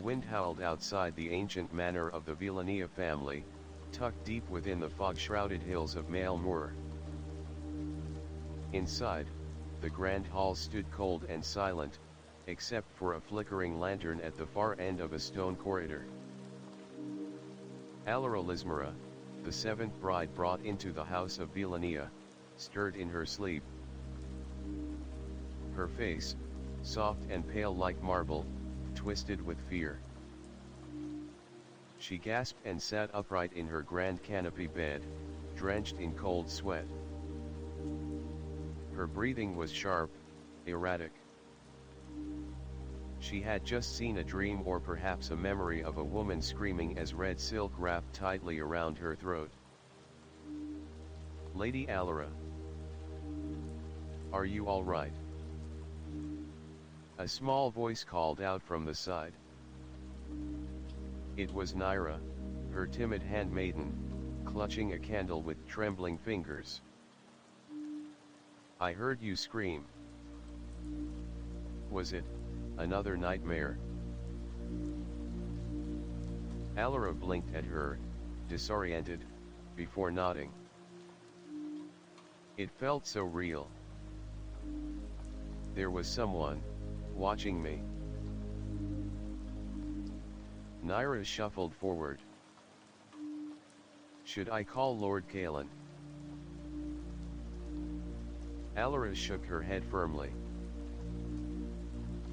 wind howled outside the ancient manor of the Velenia family, tucked deep within the fog-shrouded hills of Maelmur. Inside, the grand hall stood cold and silent, except for a flickering lantern at the far end of a stone corridor. Alara Lismera, the seventh bride brought into the house of Velenia, stirred in her sleep. Her face, soft and pale like marble, twisted with fear. She gasped and sat upright in her grand canopy bed, drenched in cold sweat. Her breathing was sharp, erratic. She had just seen a dream, or perhaps a memory of a woman screaming as red silk wrapped tightly around her throat. "Lady Alara, are you all right?" A small voice called out from the side. It was Naira, her timid handmaiden, clutching a candle with trembling fingers. "I heard you scream. Was it another nightmare?" Alara blinked at her, disoriented, before nodding. It felt so real. There was someone watching me. Naira shuffled forward. "Should I call Lord Kalen?" Alara shook her head firmly.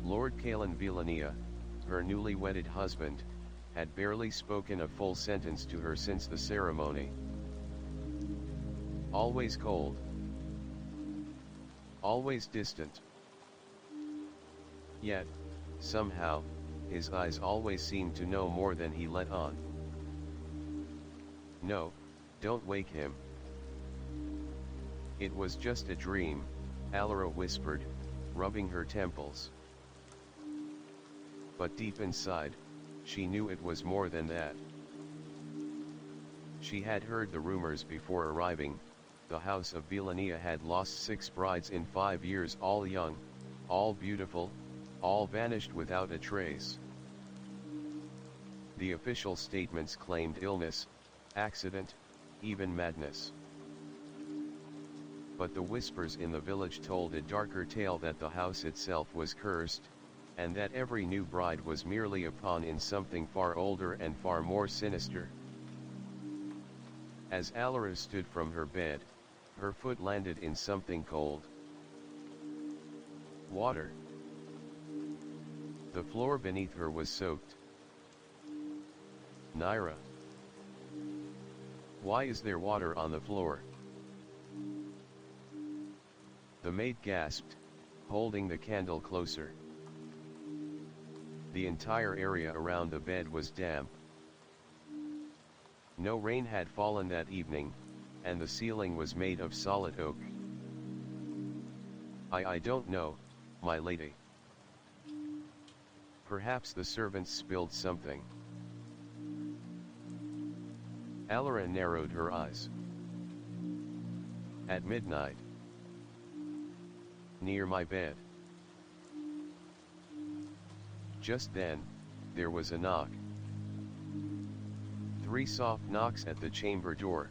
Lord Kalen Velenia, her newly wedded husband, had barely spoken a full sentence to her since the ceremony. Always cold. Always distant. Yet, somehow, his eyes always seemed to know more than he let on. "No, don't wake him. It was just a dream," Alara whispered, rubbing her temples. But deep inside, she knew it was more than that. She had heard the rumors before arriving. The house of Velenia had lost 6 brides in 5 years, all young, all beautiful, all vanished without a trace. The official statements claimed illness, accident, even madness. But the whispers in the village told a darker tale, that the house itself was cursed, and that every new bride was merely a pawn in something far older and far more sinister. As Alara stood from her bed, her foot landed in something cold. Water. The floor beneath her was soaked. "Naira, why is there water on the floor?" The maid gasped, holding the candle closer. The entire area around the bed was damp. No rain had fallen that evening, and the ceiling was made of solid oak. I don't know, my lady. Perhaps the servants spilled something." Alara narrowed her eyes. "At midnight. Near my bed." Just then, there was a knock. 3 soft knocks at the chamber door.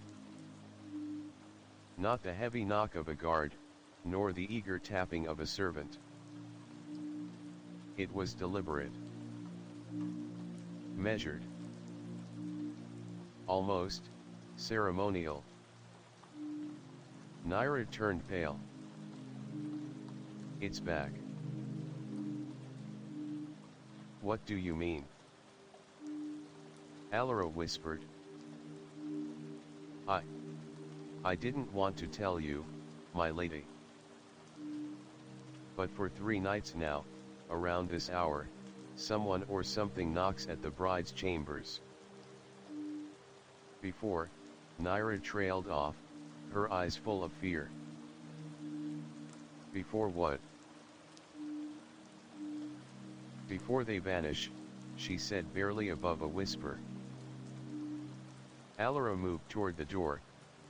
Not the heavy knock of a guard, nor the eager tapping of a servant. It was deliberate. Measured. Almost ceremonial. Naira turned pale. "It's back." "What do you mean?" Alara whispered. I didn't want to tell you, my lady. But for 3 nights now, around this hour, someone or something knocks at the bride's chambers." Before, Naira trailed off, her eyes full of fear. "Before what?" "Before they vanish," she said barely above a whisper. Alara moved toward the door,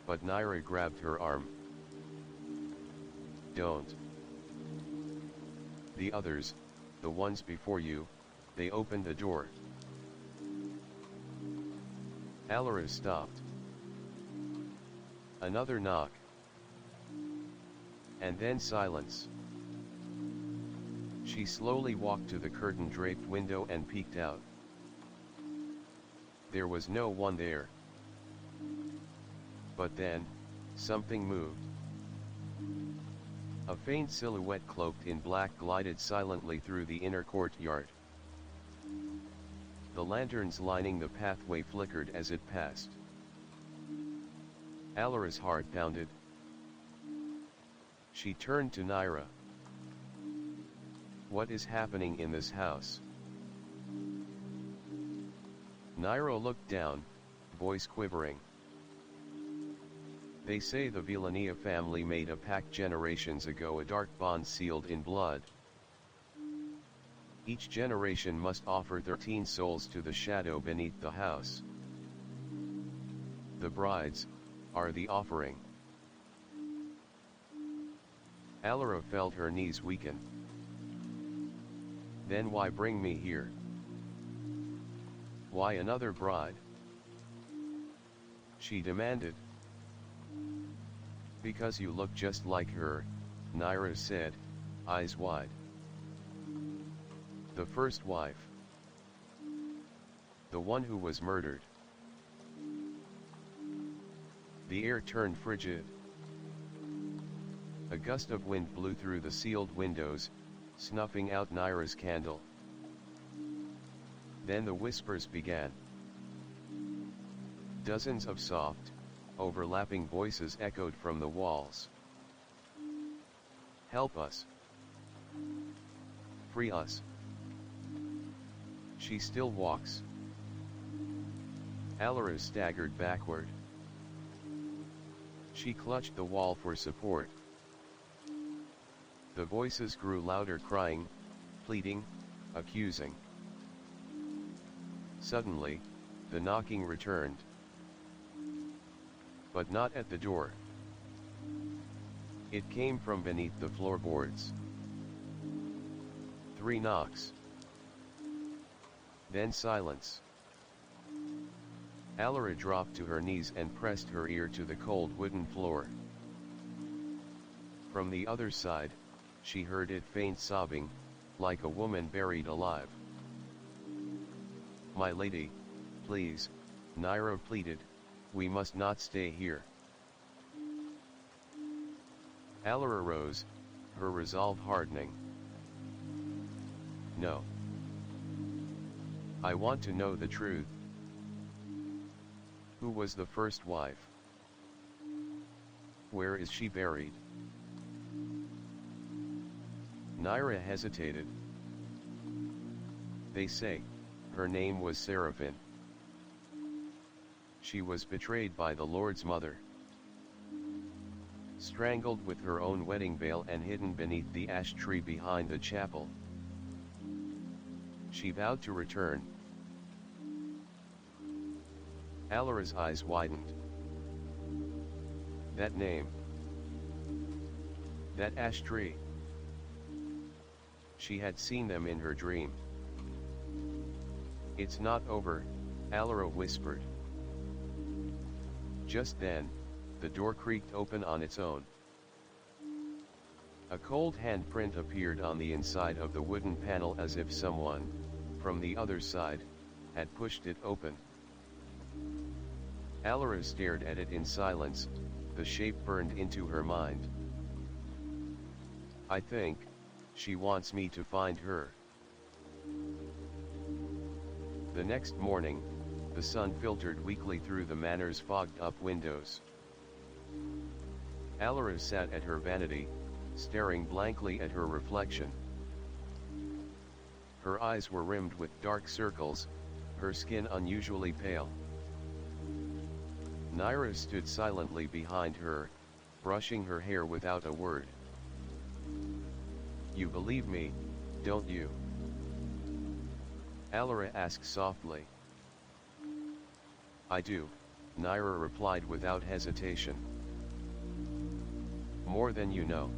but Naira grabbed her arm. "Don't. The others, the ones before you, they opened the door. Alara stopped. Another knock. And then silence. She slowly walked to the curtain-draped window and peeked out. There was no one there. But then, something moved. A faint silhouette cloaked in black glided silently through the inner courtyard. The lanterns lining the pathway flickered as it passed. Alara's heart pounded. She turned to Naira. What is happening in this house? Naira looked down, voice quivering. They say the Velenia family made a pact generations ago, a dark bond sealed in blood. Each generation must offer 13 souls to the shadow beneath the house. The brides are the offering. Alara felt her knees weaken. Then why bring me here? Why another bride? She demanded. Because you look just like her, Naira said, eyes wide. The first wife. The one who was murdered. The air turned frigid. A gust of wind blew through the sealed windows, snuffing out Naira's candle. Then the whispers began. Dozens of soft, overlapping voices echoed from the walls. Help us. Free us. She still walks. Alara staggered backward. She clutched the wall for support. The voices grew louder, crying, pleading, accusing. Suddenly, the knocking returned. But not at the door. It came from beneath the floorboards. 3 knocks. Then silence. Alara dropped to her knees and pressed her ear to the cold wooden floor. From the other side, she heard it faint sobbing, like a woman buried alive. My lady, please, Naira pleaded, we must not stay here. Alara rose, her resolve hardening. No. I want to know the truth. Who was the first wife? Where is she buried? Naira hesitated. They say, her name was Seraphine. She was betrayed by the Lord's mother. Strangled with her own wedding veil and hidden beneath the ash tree behind the chapel. She vowed to return. Alara's eyes widened. That name. That ash tree. She had seen them in her dream. It's not over, Alara whispered. Just then, the door creaked open on its own. A cold handprint appeared on the inside of the wooden panel as if someone, from the other side, had pushed it open. Alara stared at it in silence, the shape burned into her mind. I think, she wants me to find her. The next morning, the sun filtered weakly through the manor's fogged-up windows. Alara sat at her vanity, staring blankly at her reflection. Her eyes were rimmed with dark circles, her skin unusually pale. Naira stood silently behind her, brushing her hair without a word. You believe me, don't you? Alara asked softly. I do, Naira replied without hesitation. More than you know.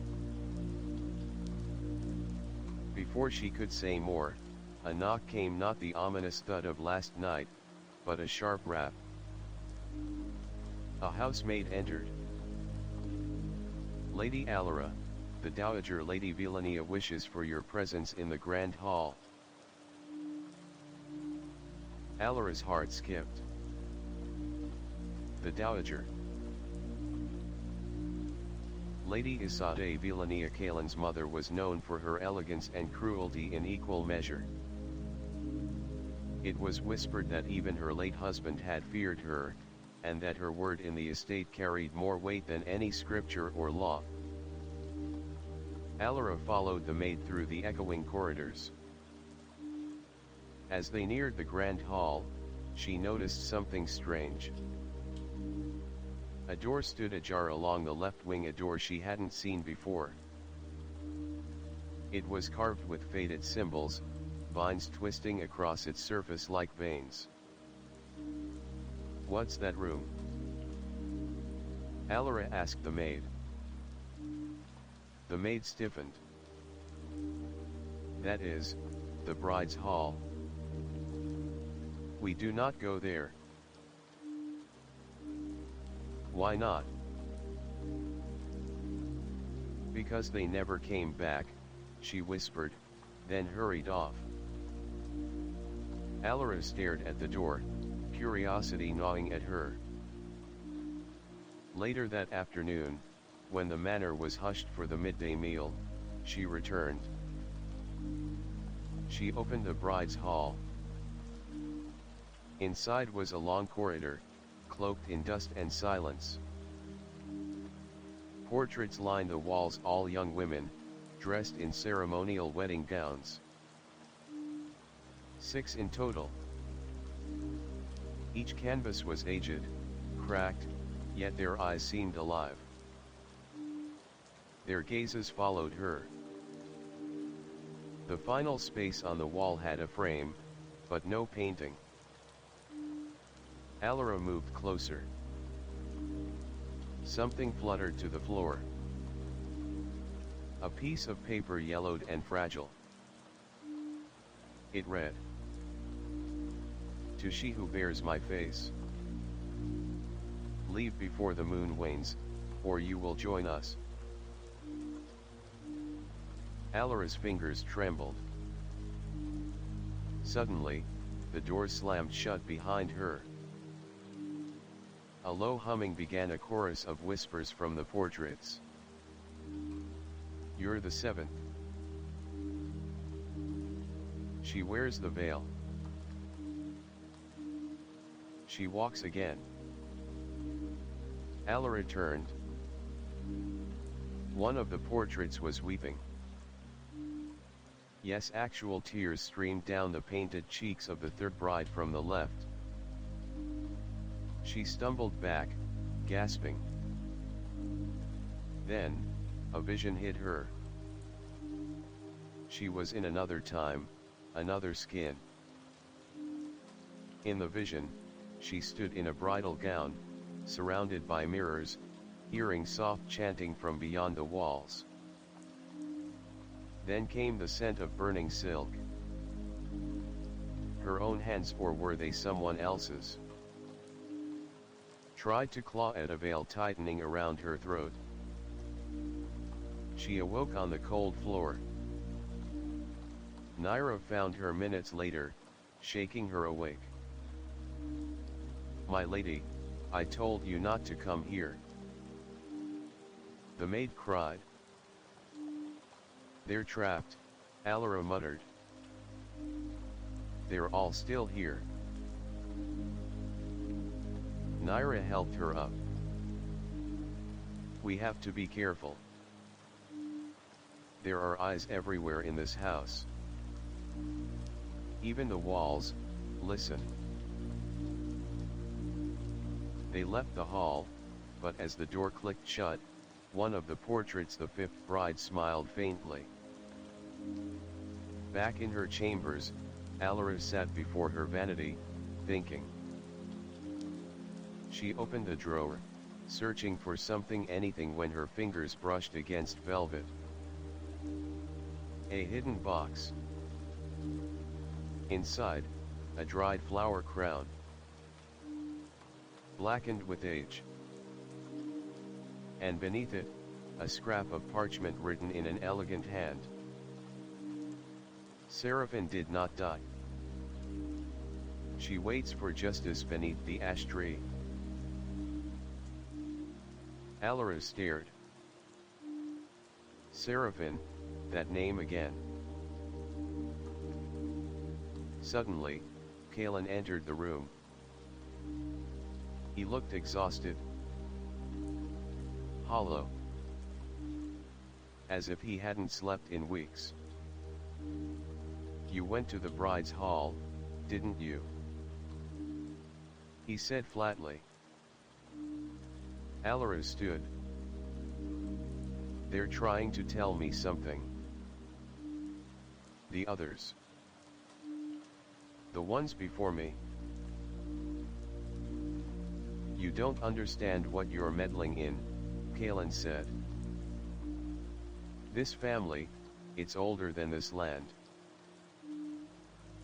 Before she could say more, A knock came, not the ominous thud of last night, but a sharp rap. A housemaid entered. Lady Alara, the Dowager Lady Velenia wishes for your presence in the Grand Hall. Alara's heart skipped. The Dowager. Lady Isade Velenia Kalen's mother was known for her elegance and cruelty in equal measure. It was whispered that even her late husband had feared her, and that her word in the estate carried more weight than any scripture or law. Alara followed the maid through the echoing corridors. As they neared the Grand Hall, she noticed something strange. A door stood ajar along the left wing, a door she hadn't seen before. It was carved with faded symbols, vines twisting across its surface like veins. "What's that room?" Alara asked the maid. The maid stiffened. "That is, the bride's hall. We do not go there." "Why not?" "Because they never came back," she whispered, then hurried off. Alara stared at the door, curiosity gnawing at her. Later that afternoon, when the manor was hushed for the midday meal, she returned. She opened the bride's hall. Inside was a long corridor, cloaked in dust and silence. Portraits lined the walls, all young women, dressed in ceremonial wedding gowns. 6 in total. Each canvas was aged, cracked, yet their eyes seemed alive. Their gazes followed her. The final space on the wall had a frame, but no painting. Alara moved closer. Something fluttered to the floor. A piece of paper, yellowed and fragile. It read, "To she who bears my face. Leave before the moon wanes, or you will join us." Alara's fingers trembled. Suddenly, the door slammed shut behind her. A low humming began, a chorus of whispers from the portraits. "You're the 7th. She wears the veil. She walks again." Alara turned. One of the portraits was weeping. Yes, actual tears streamed down the painted cheeks of the third bride from the left. She stumbled back, gasping. Then, a vision hit her. She was in another time, another skin. In the vision, she stood in a bridal gown, surrounded by mirrors, hearing soft chanting from beyond the walls. Then came the scent of burning silk. Her own hands, or were they someone else's? Tried to claw at a veil tightening around her throat. She awoke on the cold floor. Naira found her minutes later, shaking her awake. "My lady, I told you not to come here." The maid cried. "They're trapped," Alara muttered. "They're all still here." Naira helped her up. "We have to be careful. There are eyes everywhere in this house. Even the walls, listen." They left the hall, but as the door clicked shut, one of the portraits, the 5th bride, smiled faintly. Back in her chambers, Alara sat before her vanity, thinking. She opened a drawer, searching for something, anything, when her fingers brushed against velvet. A hidden box. Inside, a dried flower crown, blackened with age. And beneath it, a scrap of parchment written in an elegant hand. Seraphine did not die. She waits for justice beneath the ash tree. Alara stared. Seraphine, that name again. Suddenly, Kalen entered the room. He looked exhausted, hollow, as if he hadn't slept in weeks. "You went to the bride's hall, didn't you?" he said flatly. Alara stood. "They're trying to tell me something." "The others?" "The ones before me." "You don't understand what you're meddling in," Kalen said. "This family, it's older than this land.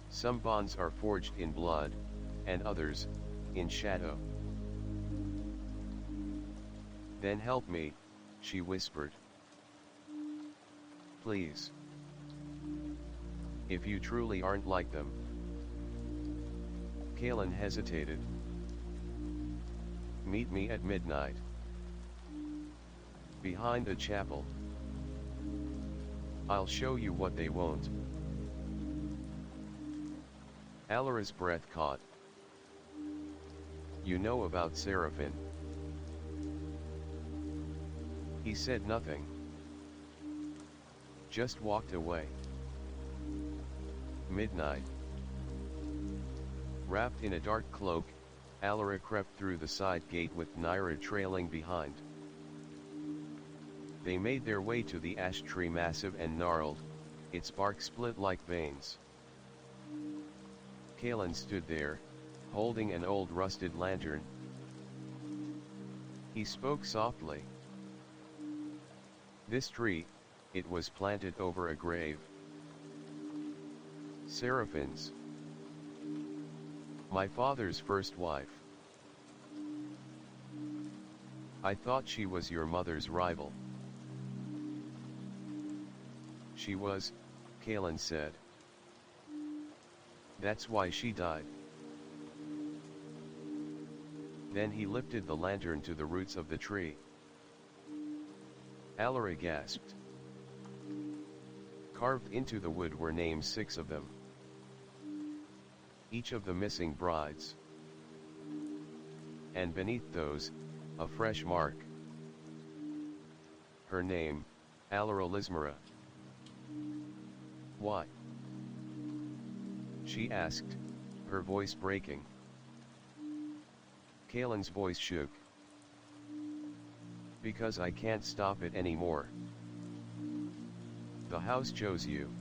Some bonds are forged in blood, and others, in shadow." "Then help me," she whispered. "Please. If you truly aren't like them." Kalen hesitated. "Meet me at midnight. Behind the chapel. I'll show you what they won't." Alara's breath caught. "You know about Seraphine." He said nothing. Just walked away. Midnight. Wrapped in a dark cloak, Alara crept through the side gate with Naira trailing behind. They made their way to the ash tree, massive and gnarled, its bark split like veins. Kalen stood there, holding an old rusted lantern. He spoke softly. "This tree, it was planted over a grave. Seraphine's. My father's first wife. I thought she was your mother's rival." "She was," Kalen said. "That's why she died." Then he lifted the lantern to the roots of the tree. Alara gasped. Carved into the wood were names, 6 of them. Each of the missing brides. And beneath those, a fresh mark. Her name, Alara Lismara. "Why?" she asked, her voice breaking. Kalen's voice shook. "Because I can't stop it anymore. The house chose you.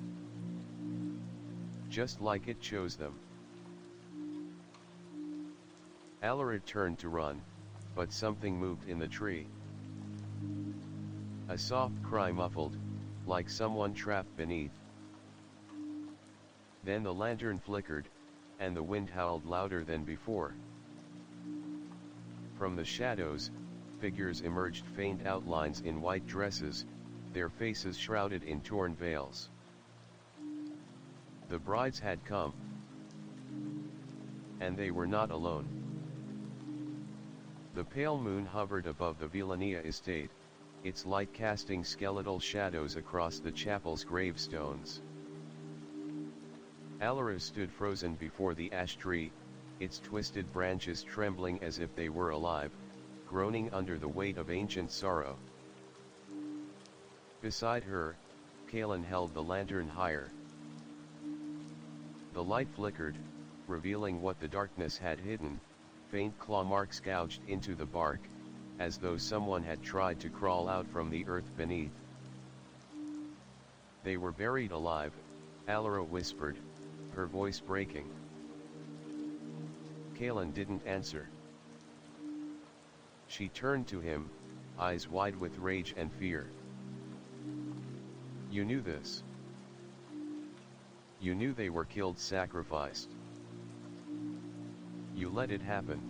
Just like it chose them." Alara turned to run, but something moved in the tree. A soft cry muffled, like someone trapped beneath. Then the lantern flickered, and the wind howled louder than before. From the shadows, figures emerged, faint outlines in white dresses, their faces shrouded in torn veils. The brides had come. And they were not alone. The pale moon hovered above the Velenia estate, its light casting skeletal shadows across the chapel's gravestones. Alara stood frozen before the ash tree, its twisted branches trembling as if they were alive, groaning under the weight of ancient sorrow. Beside her, Kalen held the lantern higher. The light flickered, revealing what the darkness had hidden, faint claw marks gouged into the bark, as though someone had tried to crawl out from the earth beneath. "They were buried alive," Alara whispered, her voice breaking. Kalen didn't answer. She turned to him, eyes wide with rage and fear. "You knew this?" You knew they were killed, sacrificed. You let it happen.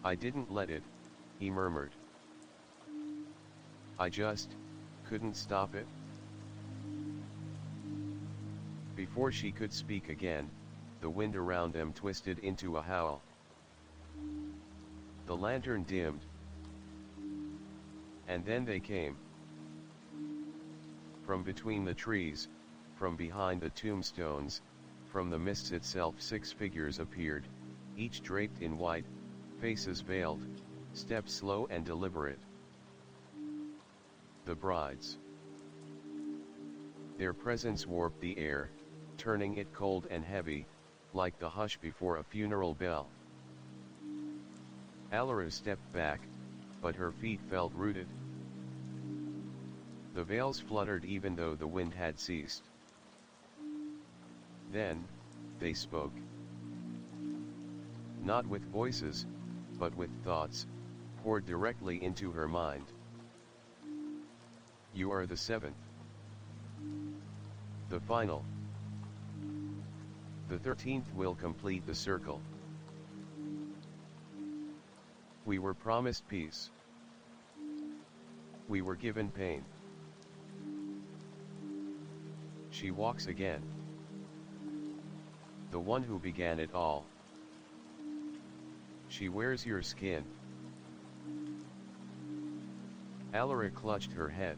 I didn't let it, he murmured. I just couldn't stop it. Before she could speak again, the wind around them twisted into a howl. The lantern dimmed. And then they came. From between the trees, from behind the tombstones, from the mists itself, 6 figures appeared, each draped in white, faces veiled, steps slow and deliberate. The brides. Their presence warped the air, turning it cold and heavy, like the hush before a funeral bell. Alara stepped back, but her feet felt rooted. The veils fluttered even though the wind had ceased. Then, they spoke. Not with voices, but with thoughts, poured directly into her mind. You are the 7th. The final. The 13th will complete the circle. We were promised peace. We were given pain. She walks again. The one who began it all. She wears your skin. Alara clutched her head.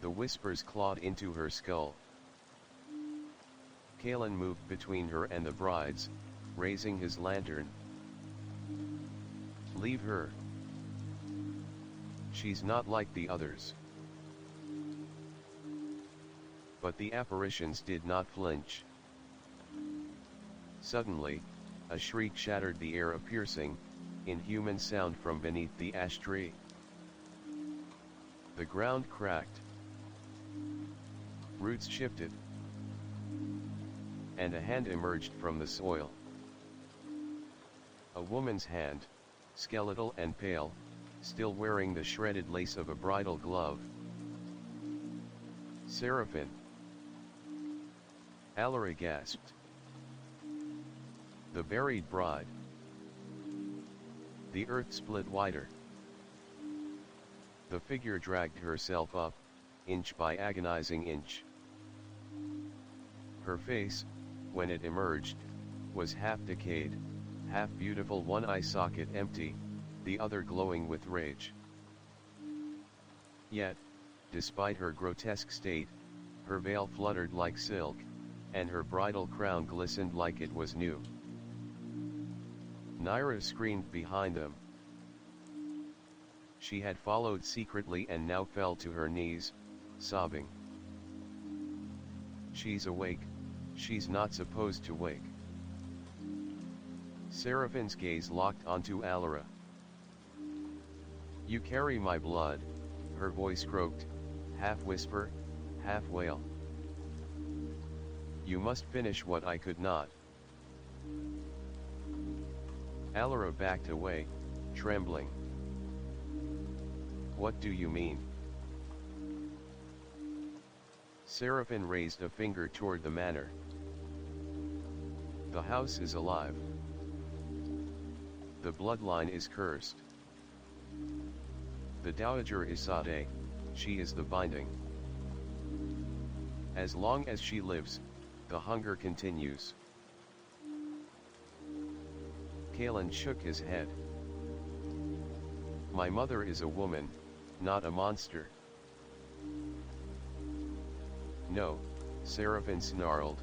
The whispers clawed into her skull. Kalen moved between her and the brides, raising his lantern. Leave her. She's not like the others. But the apparitions did not flinch. Suddenly, a shriek shattered the air, a piercing, inhuman sound from beneath the ash tree. The ground cracked. Roots shifted. And a hand emerged from the soil. A woman's hand, skeletal and pale, still wearing the shredded lace of a bridal glove. Seraphim. Alara gasped. The buried bride. The earth split wider. The figure dragged herself up, inch by agonizing inch. Her face, when it emerged, was half decayed, half beautiful, one eye socket empty, the other glowing with rage. Yet, despite her grotesque state, her veil fluttered like silk, and her bridal crown glistened like it was new. Naira screamed behind them. She had followed secretly and now fell to her knees, sobbing. She's awake, she's not supposed to wake. Seraphine's gaze locked onto Alara. You carry my blood, her voice croaked, half whisper, half wail. You must finish what I could not. Alara backed away, trembling. What do you mean? Seraphine raised a finger toward the manor. The house is alive. The bloodline is cursed. The Dowager Isade, she is the binding. As long as she lives, the hunger continues. Kalen shook his head. My mother is a woman, not a monster. No, Seraphine snarled,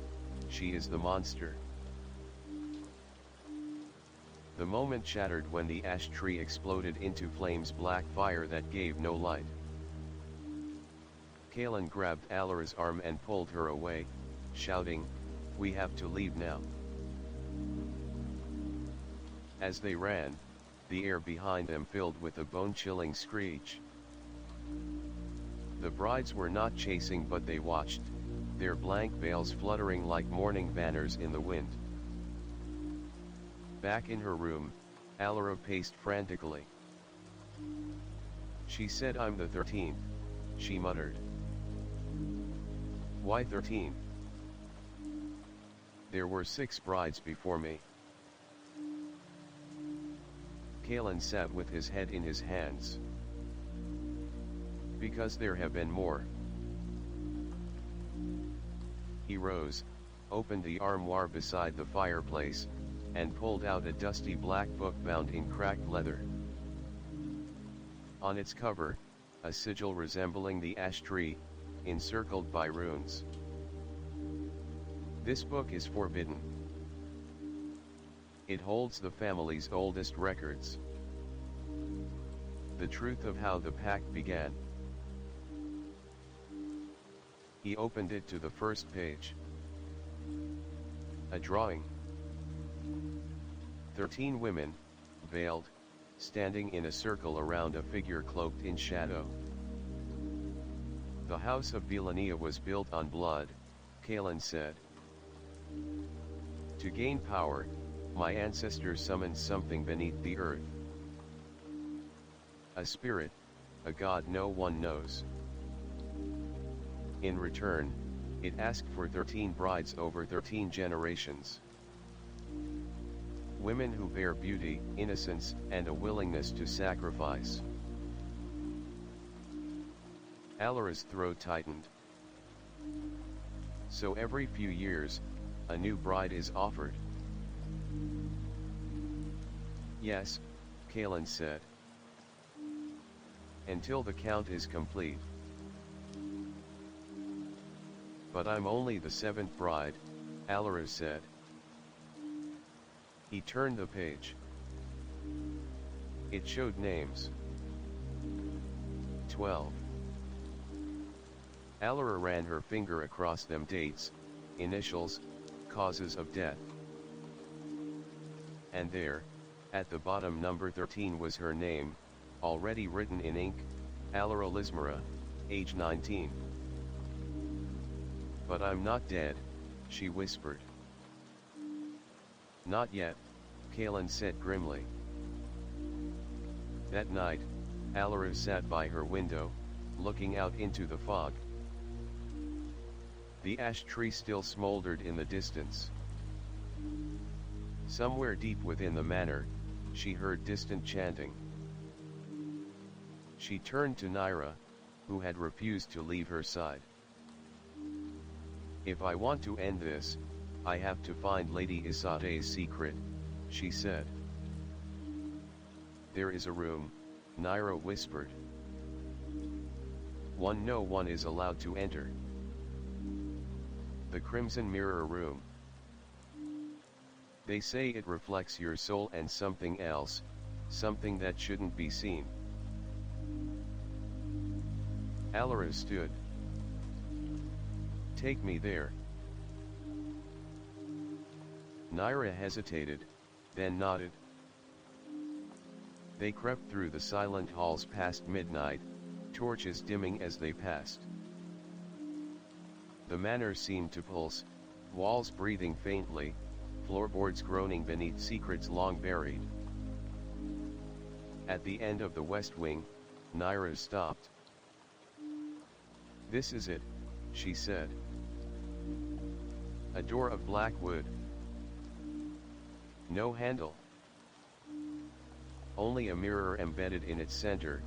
she is the monster. The moment shattered when the ash tree exploded into flames, black fire that gave no light. Kalen grabbed Alara's arm and pulled her away, shouting, we have to leave now. As they ran, the air behind them filled with a bone-chilling screech. The brides were not chasing, but they watched, their blank veils fluttering like mourning banners in the wind. Back in her room, Alara paced frantically. She said, I'm the 13th, she muttered. Why 13? There were 6 brides before me. Kalen sat with his head in his hands. Because there have been more. He rose, opened the armoire beside the fireplace, and pulled out a dusty black book bound in cracked leather. On its cover, a sigil resembling the ash tree, encircled by runes. This book is forbidden. It holds the family's oldest records. The truth of how the pact began. He opened it to the first page. A drawing. 13 women, veiled, standing in a circle around a figure cloaked in shadow. The house of Velenia was built on blood, Kalen said. To gain power, my ancestors summoned something beneath the earth. A spirit, a god no one knows. In return, it asked for 13 brides over 13 generations. Women who bear beauty, innocence, and a willingness to sacrifice. Alara's throat tightened. So every few years, a new bride is offered. Yes, Kalen said. Until the count is complete. But I'm only the 7th bride, Alara said. He turned the page. It showed names. 12. Alara ran her finger across them: dates, initials, causes of death. And there, at the bottom, number 13 was her name, already written in ink, Alara Lismara, age 19. But I'm not dead, she whispered. Not yet, Kalen said grimly. That night, Alara sat by her window, looking out into the fog. The ash tree still smoldered in the distance. Somewhere deep within the manor, she heard distant chanting. She turned to Naira, who had refused to leave her side. If I want to end this, I have to find Lady Isate's secret, she said. There is a room, Naira whispered. One no one is allowed to enter. The Crimson Mirror Room. They say it reflects your soul and something else, something that shouldn't be seen. Alara stood. Take me there. Naira hesitated, then nodded. They crept through the silent halls past midnight, torches dimming as they passed. The manor seemed to pulse, walls breathing faintly, floorboards groaning beneath secrets long buried. At the end of the west wing, Naira stopped. This is it, she said. A door of black wood. No handle. Only a mirror embedded in its center,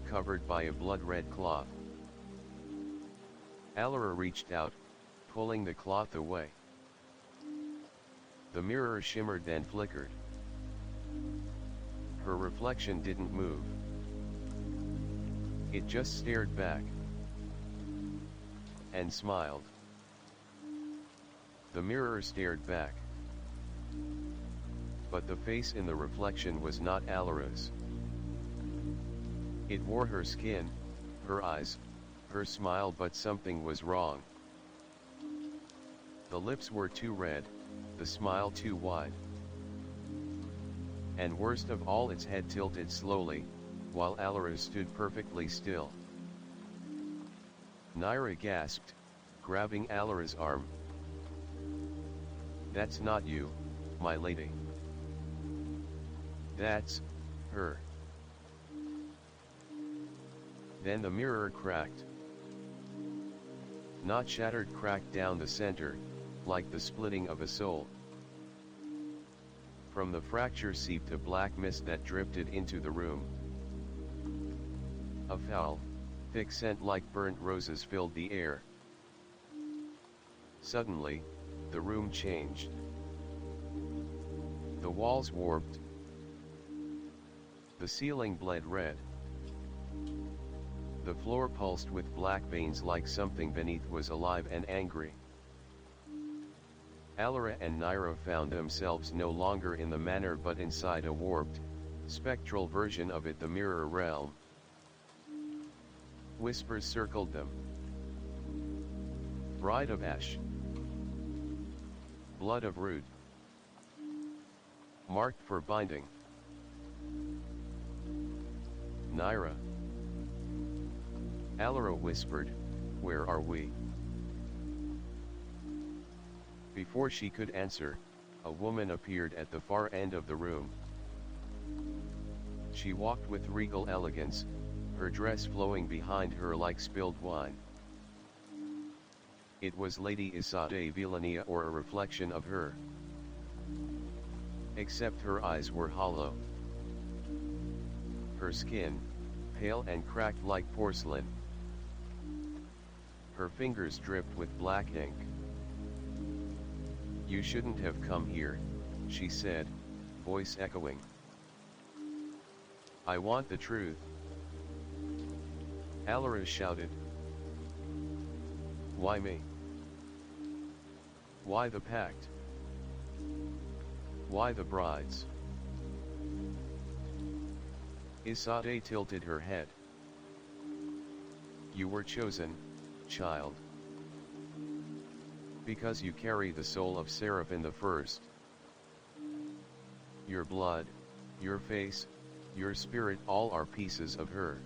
covered by a blood-red cloth. Alara reached out, pulling the cloth away. The mirror shimmered then flickered. Her reflection didn't move. It just stared back. And smiled. The mirror stared back. But the face in the reflection was not Alara's. It wore her skin, her eyes, her smile, but something was wrong. The lips were too red, the smile too wide. And worst of all, its head tilted slowly, while Alara stood perfectly still. Naira gasped, grabbing Alara's arm. That's not you, my lady. That's her. Then the mirror cracked. Not shattered, cracked down the center, like the splitting of a soul. From the fracture seeped a black mist that drifted into the room. A foul, thick scent like burnt roses filled the air. Suddenly, the room changed. The walls warped. The ceiling bled red. The floor pulsed with black veins like something beneath was alive and angry. Alara and Naira found themselves no longer in the manor but inside a warped, spectral version of it, the mirror realm. Whispers circled them. Bride of Ash. Blood of Root. Marked for binding. Naira. Alara whispered, "Where are we?" Before she could answer, a woman appeared at the far end of the room. She walked with regal elegance, her dress flowing behind her like spilled wine. It was Lady Isade Velenia, or a reflection of her. Except her eyes were hollow. Her skin, pale and cracked like porcelain. Her fingers dripped with black ink. "You shouldn't have come here," she said, voice echoing. "I want the truth." Alara shouted. "Why me? Why the pact? Why the brides?" Isade tilted her head. "You were chosen, child. Because you carry the soul of Seraphim the First. Your blood, your face, your spirit, all are pieces of her.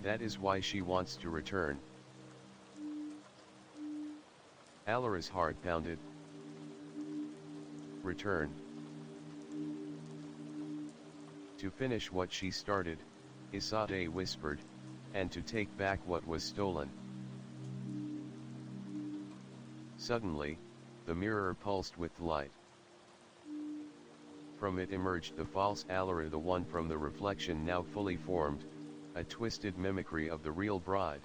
That is why she wants to return." Alara's heart pounded. Return. To finish what she started, Isade whispered, and to take back what was stolen. Suddenly, the mirror pulsed with light. From it emerged the false Alara, the one from the reflection now fully formed, a twisted mimicry of the real bride.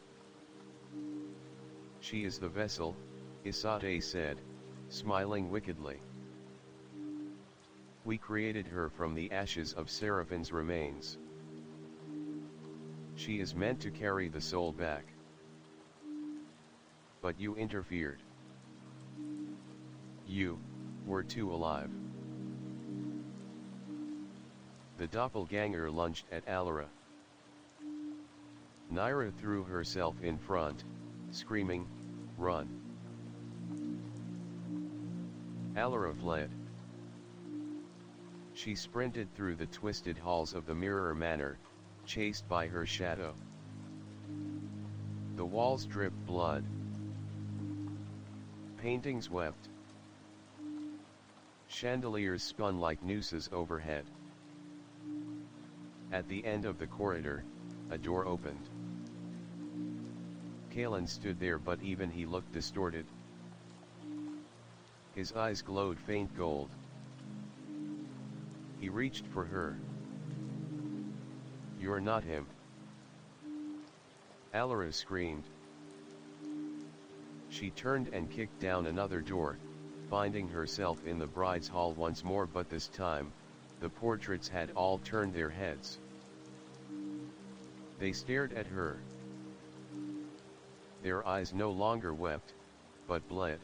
"She is the vessel," Isade said, smiling wickedly. "We created her from the ashes of Seraphim's remains. She is meant to carry the soul back. But you interfered. You were too alive." The doppelganger lunged at Alara. Naira threw herself in front, screaming, "Run!" Alara fled. She sprinted through the twisted halls of the Mirror Manor, chased by her shadow. The walls dripped blood. Paintings wept. Chandeliers spun like nooses overhead. At the end of the corridor, a door opened. Kalen stood there, but even he looked distorted. His eyes glowed faint gold. He reached for her. "You're not him!" Alara screamed. She turned and kicked down another door, finding herself in the bride's hall once more, but this time, the portraits had all turned their heads. They stared at her. Their eyes no longer wept, but bled.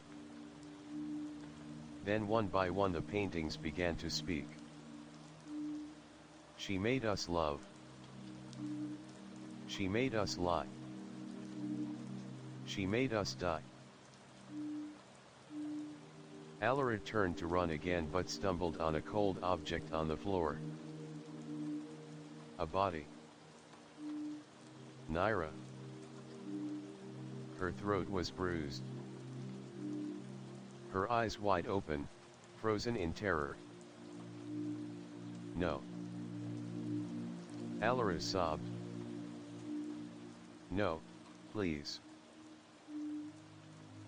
Then one by one the paintings began to speak. "She made us love. She made us lie. She made us die." Alara turned to run again, but stumbled on a cold object on the floor. A body. Naira. Her throat was bruised. Her eyes wide open, frozen in terror. "No." Alara sobbed. "No, please.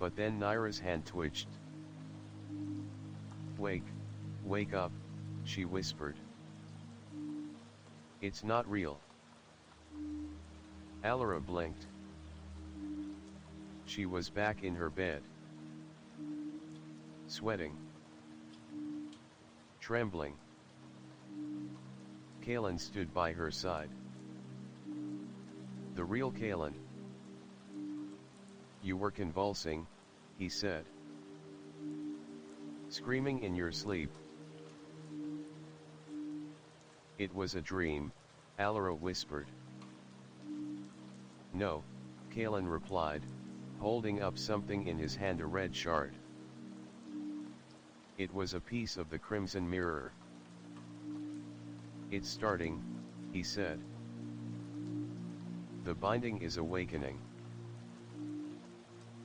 but then Naira's hand twitched. "Wake, wake up," she whispered. "It's not real." Alara blinked. She was back in her bed. Sweating. Trembling. Kalen stood by her side. "The real Kalen." "You were convulsing," he said. "Screaming in your sleep." "It was a dream," Alara whispered. "No," Kalen replied, holding up something in his hand, a red shard. "It was a piece of the crimson mirror." "It's starting," he said. "The binding is awakening.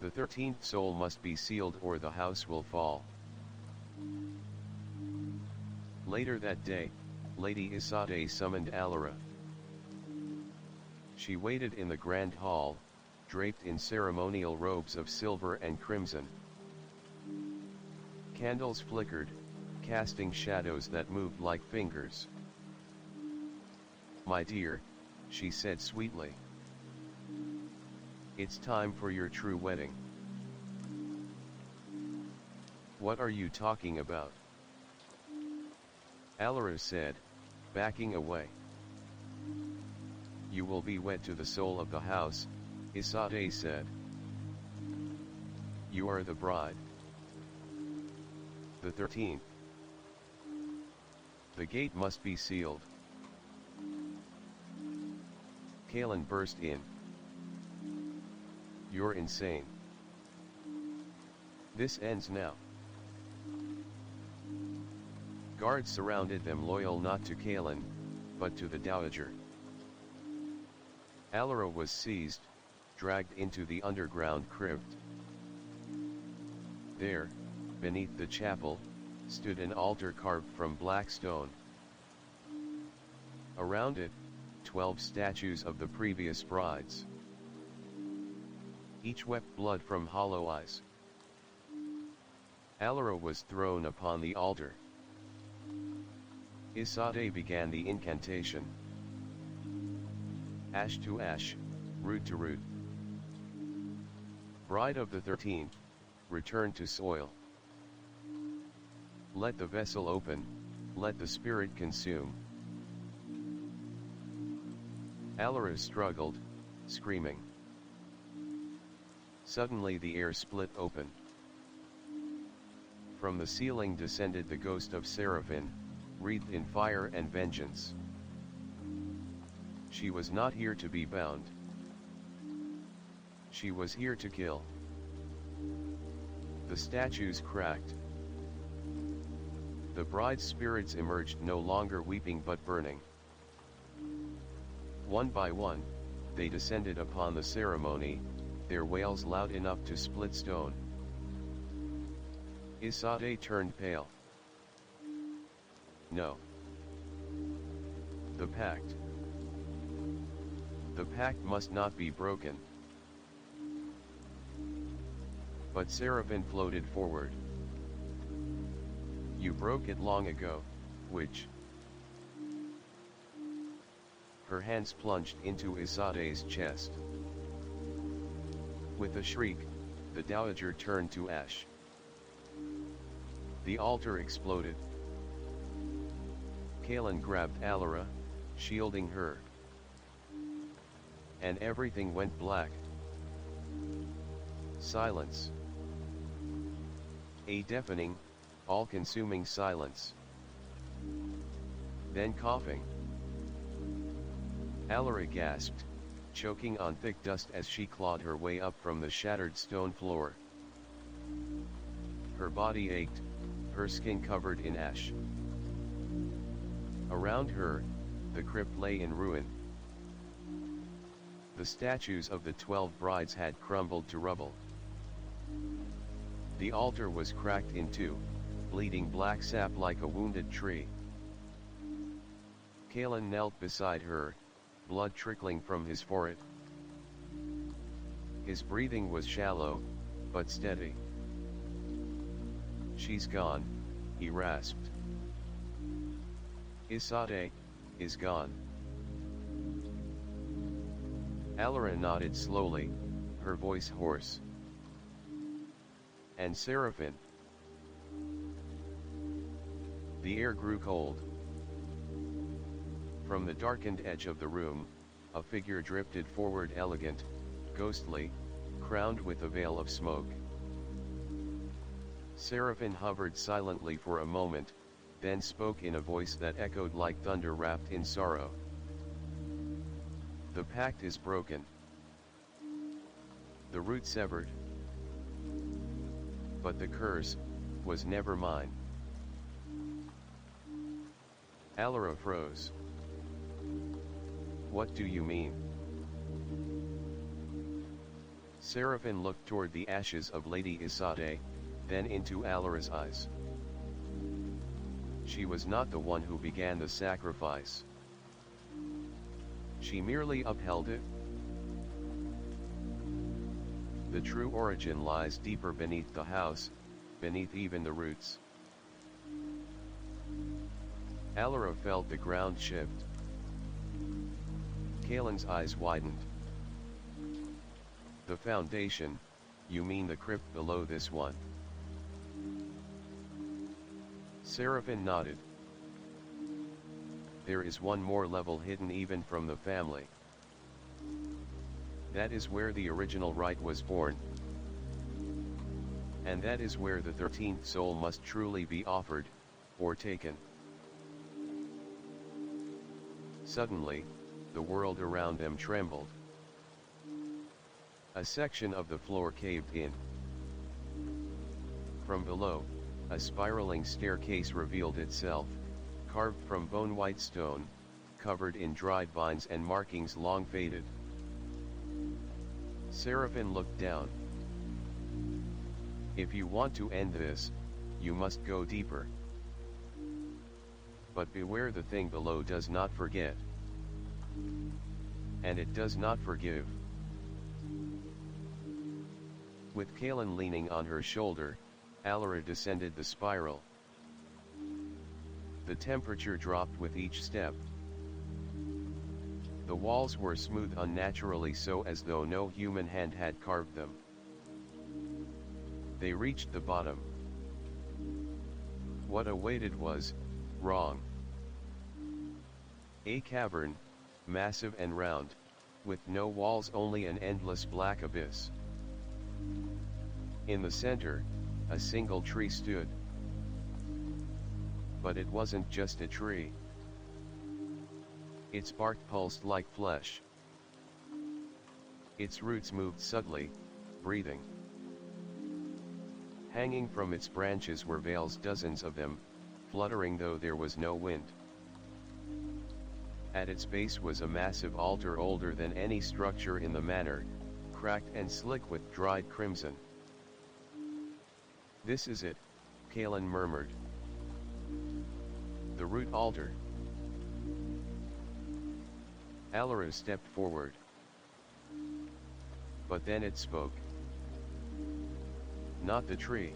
The 13th soul must be sealed or the house will fall." Later that day, Lady Isade summoned Alara. She waited in the grand hall, draped in ceremonial robes of silver and crimson. Candles flickered, casting shadows that moved like fingers. "My dear," she said sweetly. "It's time for your true wedding." "What are you talking about?" Alara said, backing away. "You will be wed to the soul of the house," Isade said. "You are the bride." "The 13th. The gate must be sealed." Kalen burst in. "You're insane. This ends now." Guards surrounded them, loyal not to Kalen, but to the dowager. Alara was seized, dragged into the underground crypt. There, beneath the chapel, stood an altar carved from black stone. Around it, 12 statues of the previous brides. Each wept blood from hollow eyes. Alara was thrown upon the altar. Isade began the incantation. Ash to ash, root to root. Bride of the 13th, return to soil. Let the vessel open, let the spirit consume. Alara struggled, screaming. Suddenly the air split open. From the ceiling descended the ghost of Seraphine, wreathed in fire and vengeance. She was not here to be bound. She was here to kill. The statues cracked. The bride's spirits emerged, no longer weeping but burning. One by one, they descended upon the ceremony, their wails loud enough to split stone. Isade turned pale. No. The pact. The pact must not be broken. But Seraphine floated forward. You broke it long ago, witch. Her hands plunged into Isade's chest. With a shriek, the dowager turned to ash. The altar exploded. Kalen grabbed Alara, shielding her. And everything went black. Silence. A deafening, all-consuming silence. Then coughing. Alara gasped, choking on thick dust as she clawed her way up from the shattered stone floor. Her body ached, her skin covered in ash. Around her, the crypt lay in ruin. The statues of the 12 brides had crumbled to rubble. The altar was cracked in two, bleeding black sap like a wounded tree. Kalen knelt beside her, blood trickling from his forehead. His breathing was shallow, but steady. "She's gone," he rasped. "Isade is gone." Alara nodded slowly, her voice hoarse. "And Seraphine?" The air grew cold. From the darkened edge of the room, a figure drifted forward, elegant, ghostly, crowned with a veil of smoke. Seraphine hovered silently for a moment, then spoke in a voice that echoed like thunder wrapped in sorrow. "The pact is broken. The root severed. But the curse was never mine." Alara froze. "What do you mean?" Seraphine looked toward the ashes of Lady Isade, then into Alara's eyes. She was not the one who began the sacrifice. She merely upheld it. The true origin lies deeper beneath the house, beneath even the roots. Alara felt the ground shift. Kalen's eyes widened. "The foundation, you mean the crypt below this one?" Seraphine nodded. "There is one more level hidden even from the family. That is where the original rite was born. And that is where the 13th soul must truly be offered, or taken." Suddenly, the world around them trembled. A section of the floor caved in. From below, a spiraling staircase revealed itself, carved from bone-white stone, covered in dried vines and markings long faded. Seraphine looked down. "If you want to end this, you must go deeper. But beware, the thing below does not forget. And it does not forgive." With Kalen leaning on her shoulder, Alara descended the spiral. The temperature dropped with each step. The walls were smooth, unnaturally so, as though no human hand had carved them. They reached the bottom. What awaited was wrong. A cavern, massive and round, with no walls, only an endless black abyss. In the center, a single tree stood. But it wasn't just a tree. Its bark pulsed like flesh. Its roots moved subtly, breathing. Hanging from its branches were veils, dozens of them, fluttering though there was no wind. At its base was a massive altar, older than any structure in the manor, cracked and slick with dried crimson. "This is it," Kalen murmured. "The root altar." Alara stepped forward. But then it spoke. Not the tree.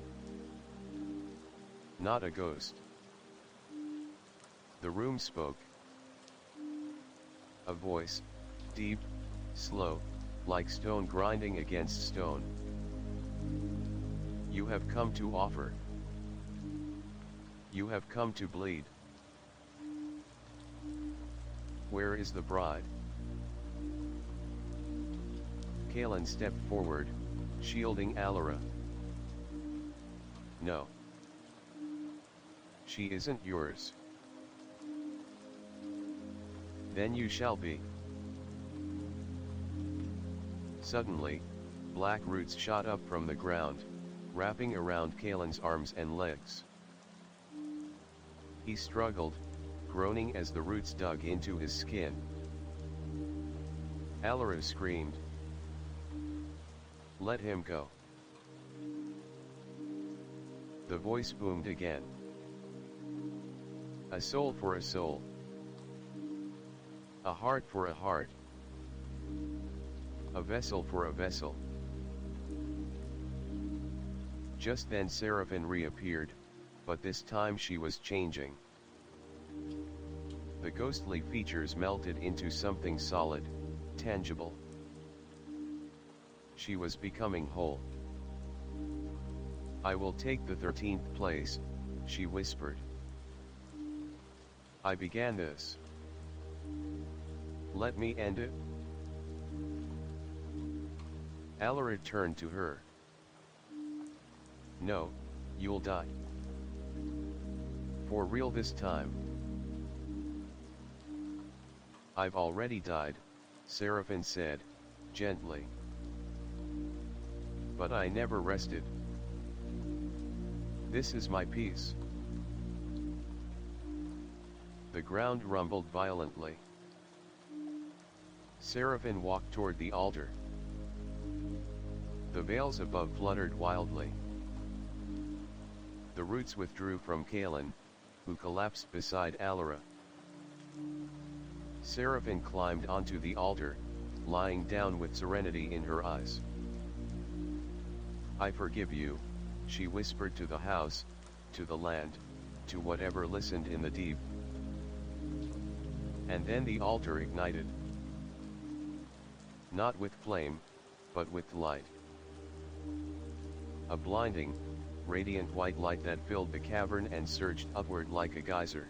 Not a ghost. The room spoke. A voice, deep, slow, like stone grinding against stone. "You have come to offer. You have come to bleed. Where is the bride?" Kalen stepped forward, shielding Alara. "No. She isn't yours. Then you shall be." Suddenly, black roots shot up from the ground, wrapping around Kalen's arms and legs. He struggled, groaning as the roots dug into his skin. Alara screamed. "Let him go." The voice boomed again. "A soul for a soul. A heart for a heart. A vessel for a vessel." Just then Seraphine reappeared, but this time she was changing. The ghostly features melted into something solid, tangible. She was becoming whole. "I will take the 13th place," she whispered. "I began this. Let me end it." Alara turned to her. "No, you'll die. For real this time." "I've already died," Seraphine said, gently. "But I never rested. This is my peace." The ground rumbled violently. Seraphine walked toward the altar. The veils above fluttered wildly. The roots withdrew from Kalen, who collapsed beside Alara. Seraphine climbed onto the altar, lying down with serenity in her eyes. "I forgive you," she whispered to the house, to the land, to whatever listened in the deep. And then the altar ignited. Not with flame, but with light. A blinding, radiant white light that filled the cavern and surged upward like a geyser.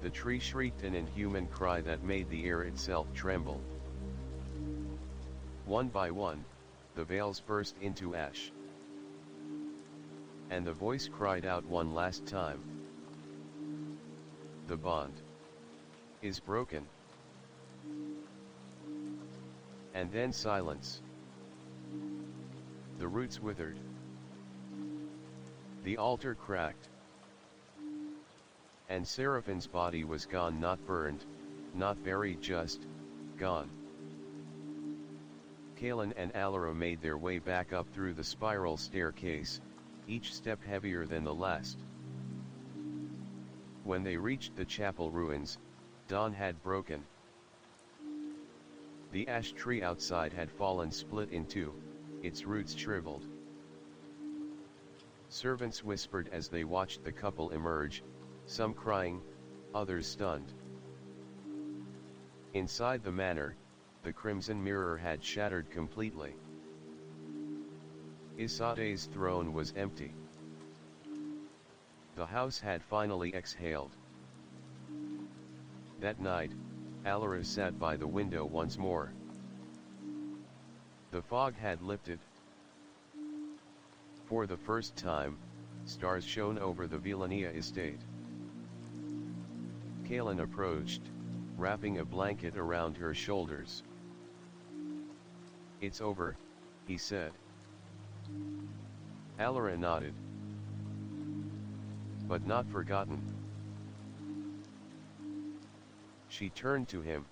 The tree shrieked an inhuman cry that made the air itself tremble. One by one, the veils burst into ash. And the voice cried out one last time. "The bond is broken." And then silence. The roots withered. The altar cracked. And Seraphine's body was gone, not burned, not buried, just gone. Kalen and Alara made their way back up through the spiral staircase, each step heavier than the last. When they reached the chapel ruins, dawn had broken. The ash tree outside had fallen split in two, its roots shriveled. Servants whispered as they watched the couple emerge, some crying, others stunned. Inside the manor, the crimson mirror had shattered completely. Isade's throne was empty. The house had finally exhaled. That night, Alara sat by the window once more. The fog had lifted. For the first time, stars shone over the Velenia estate. Kalen approached, wrapping a blanket around her shoulders. "It's over," he said. Alara nodded. "But not forgotten." She turned to him.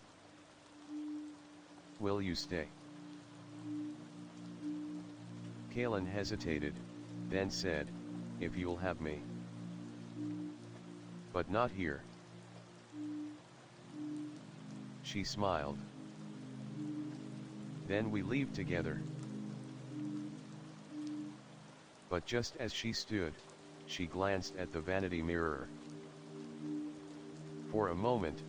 "Will you stay?" Kalen hesitated, then said, "If you'll have me." "But not here." She smiled. "Then we leave together." But just as she stood, she glanced at the vanity mirror. For a moment,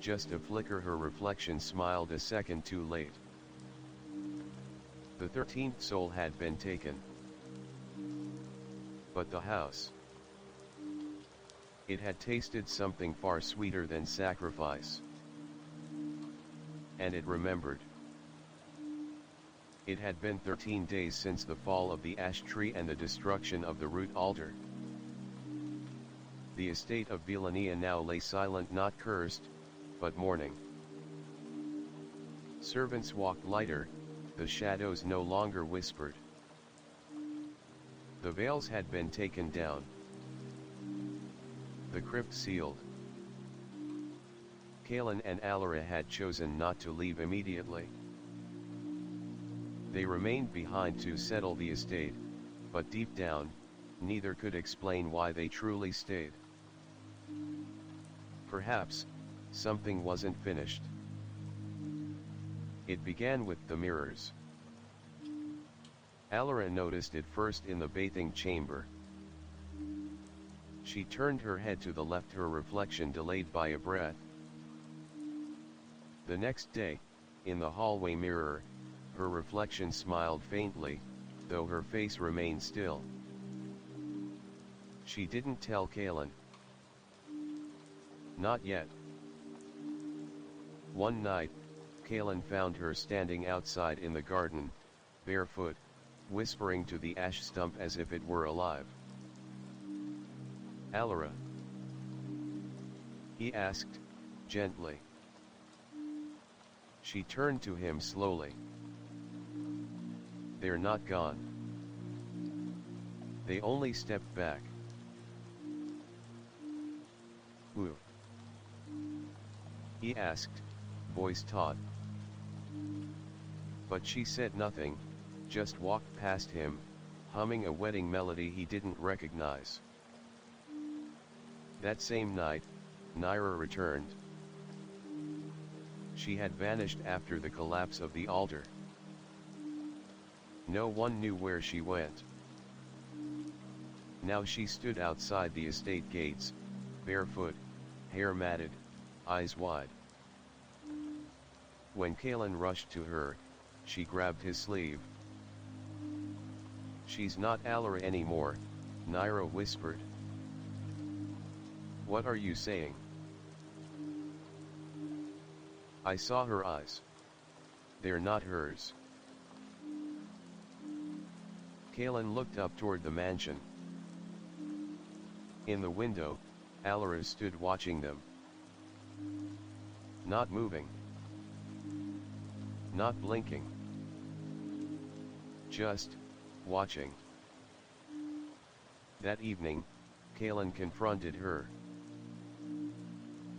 just a flicker, her reflection smiled a second too late. The 13th soul had been taken. But the house, it had tasted something far sweeter than sacrifice. And it remembered. It had been 13 days since the fall of the ash tree and the destruction of the root altar. The estate of Velenia now lay silent, not cursed, but mourning. Servants walked lighter, the shadows no longer whispered. The veils had been taken down. The crypt sealed. Kalen and Alara had chosen not to leave immediately. They remained behind to settle the estate, but deep down, neither could explain why they truly stayed. Perhaps, something wasn't finished. It began with the mirrors. Alara noticed it first in the bathing chamber. She turned her head to the left, her reflection delayed by a breath. The next day, in the hallway mirror, her reflection smiled faintly, though her face remained still. She didn't tell Kaylin. Not yet. One night, Kaylin found her standing outside in the garden, barefoot, whispering to the ash stump as if it were alive. "Alara?" he asked, gently. She turned to him slowly. "They're not gone. They only stepped back." "Who?" he asked, voice taut. But she said nothing, just walked past him, humming a wedding melody he didn't recognize. That same night, Naira returned. She had vanished after the collapse of the altar. No one knew where she went. Now she stood outside the estate gates, barefoot, hair matted, eyes wide. When Kaylin rushed to her, she grabbed his sleeve. "She's not Alara anymore," Naira whispered. "What are you saying?" "I saw her eyes. They're not hers." Kaylin looked up toward the mansion. In the window, Alara stood watching them. Not moving. Not blinking. Just watching. That evening, Kaylin confronted her.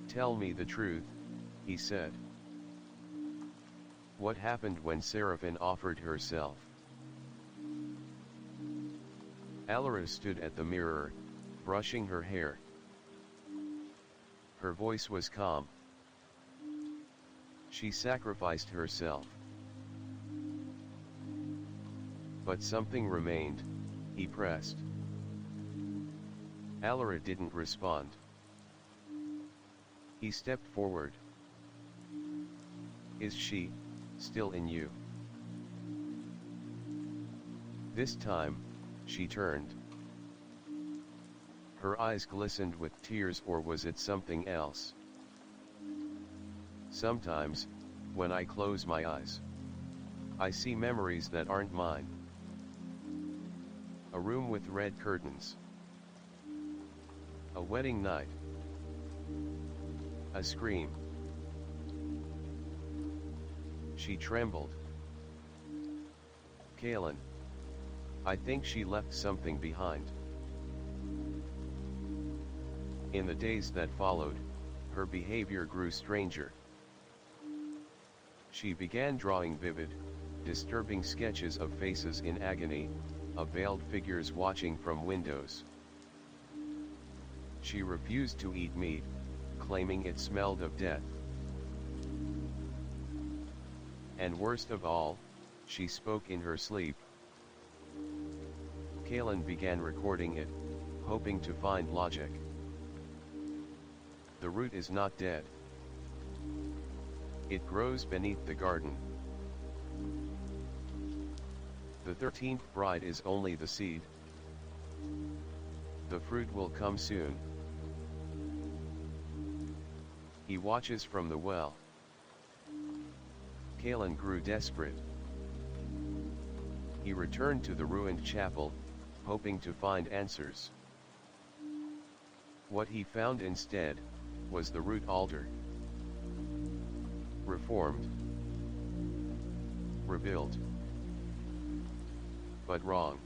"Tell me the truth," he said. "What happened when Seraphine offered herself?" Alara stood at the mirror, brushing her hair. Her voice was calm. "She sacrificed herself. But something remained," he pressed. Alara didn't respond. He stepped forward. "Is she still in you?" This time, she turned. Her eyes glistened with tears, or was it something else? "Sometimes, when I close my eyes, I see memories that aren't mine. A room with red curtains. A wedding night. A scream." She trembled. "Kaylin, I think she left something behind." In the days that followed, her behavior grew stranger. She began drawing vivid, disturbing sketches of faces in agony, of veiled figures watching from windows. She refused to eat meat, claiming it smelled of death. And worst of all, she spoke in her sleep. Kaylin began recording it, hoping to find logic. "The root is not dead. It grows beneath the garden. The 13th bride is only the seed. The fruit will come soon." He watches from the well. Kaylin grew desperate. He returned to the ruined chapel, hoping to find answers. What he found instead was the root altar. Reformed. Rebuilt. But wrong.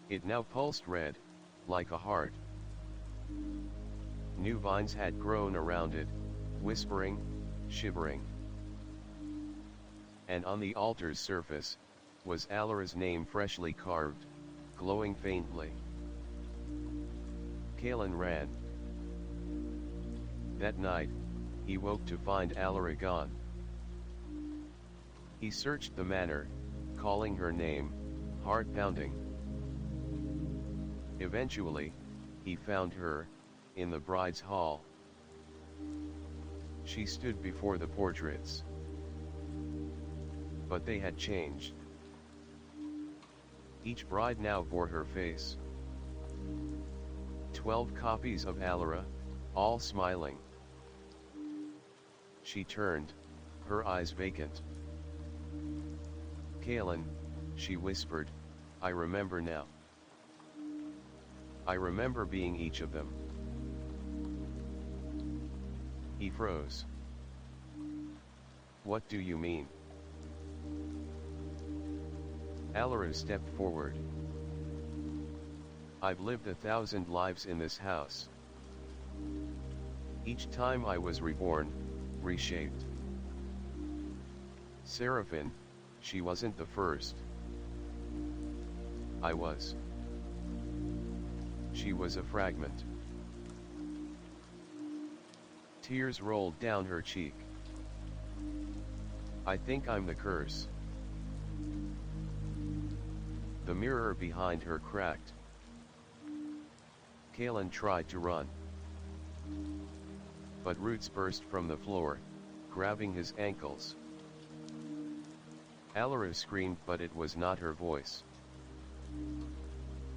It now pulsed red, like a heart. New vines had grown around it, whispering, shivering. And on the altar's surface, was Alara's name freshly carved, glowing faintly. Kaylin ran. That night, he woke to find Alara gone. He searched the manor, calling her name, heart pounding. Eventually, he found her, in the bride's hall. She stood before the portraits. But they had changed. Each bride now bore her face. 12 copies of Alara, all smiling. She turned, her eyes vacant. "Kaelin," she whispered, "I remember now. I remember being each of them." He froze. "What do you mean?" Alara stepped forward. "I've lived 1,000 lives in this house. Each time I was reborn, reshaped. Seraphine, she wasn't the first. I was. She was a fragment." Tears rolled down her cheek. "I think I'm the curse." The mirror behind her cracked. Kaelin tried to run. But roots burst from the floor, grabbing his ankles. Alara screamed, but it was not her voice.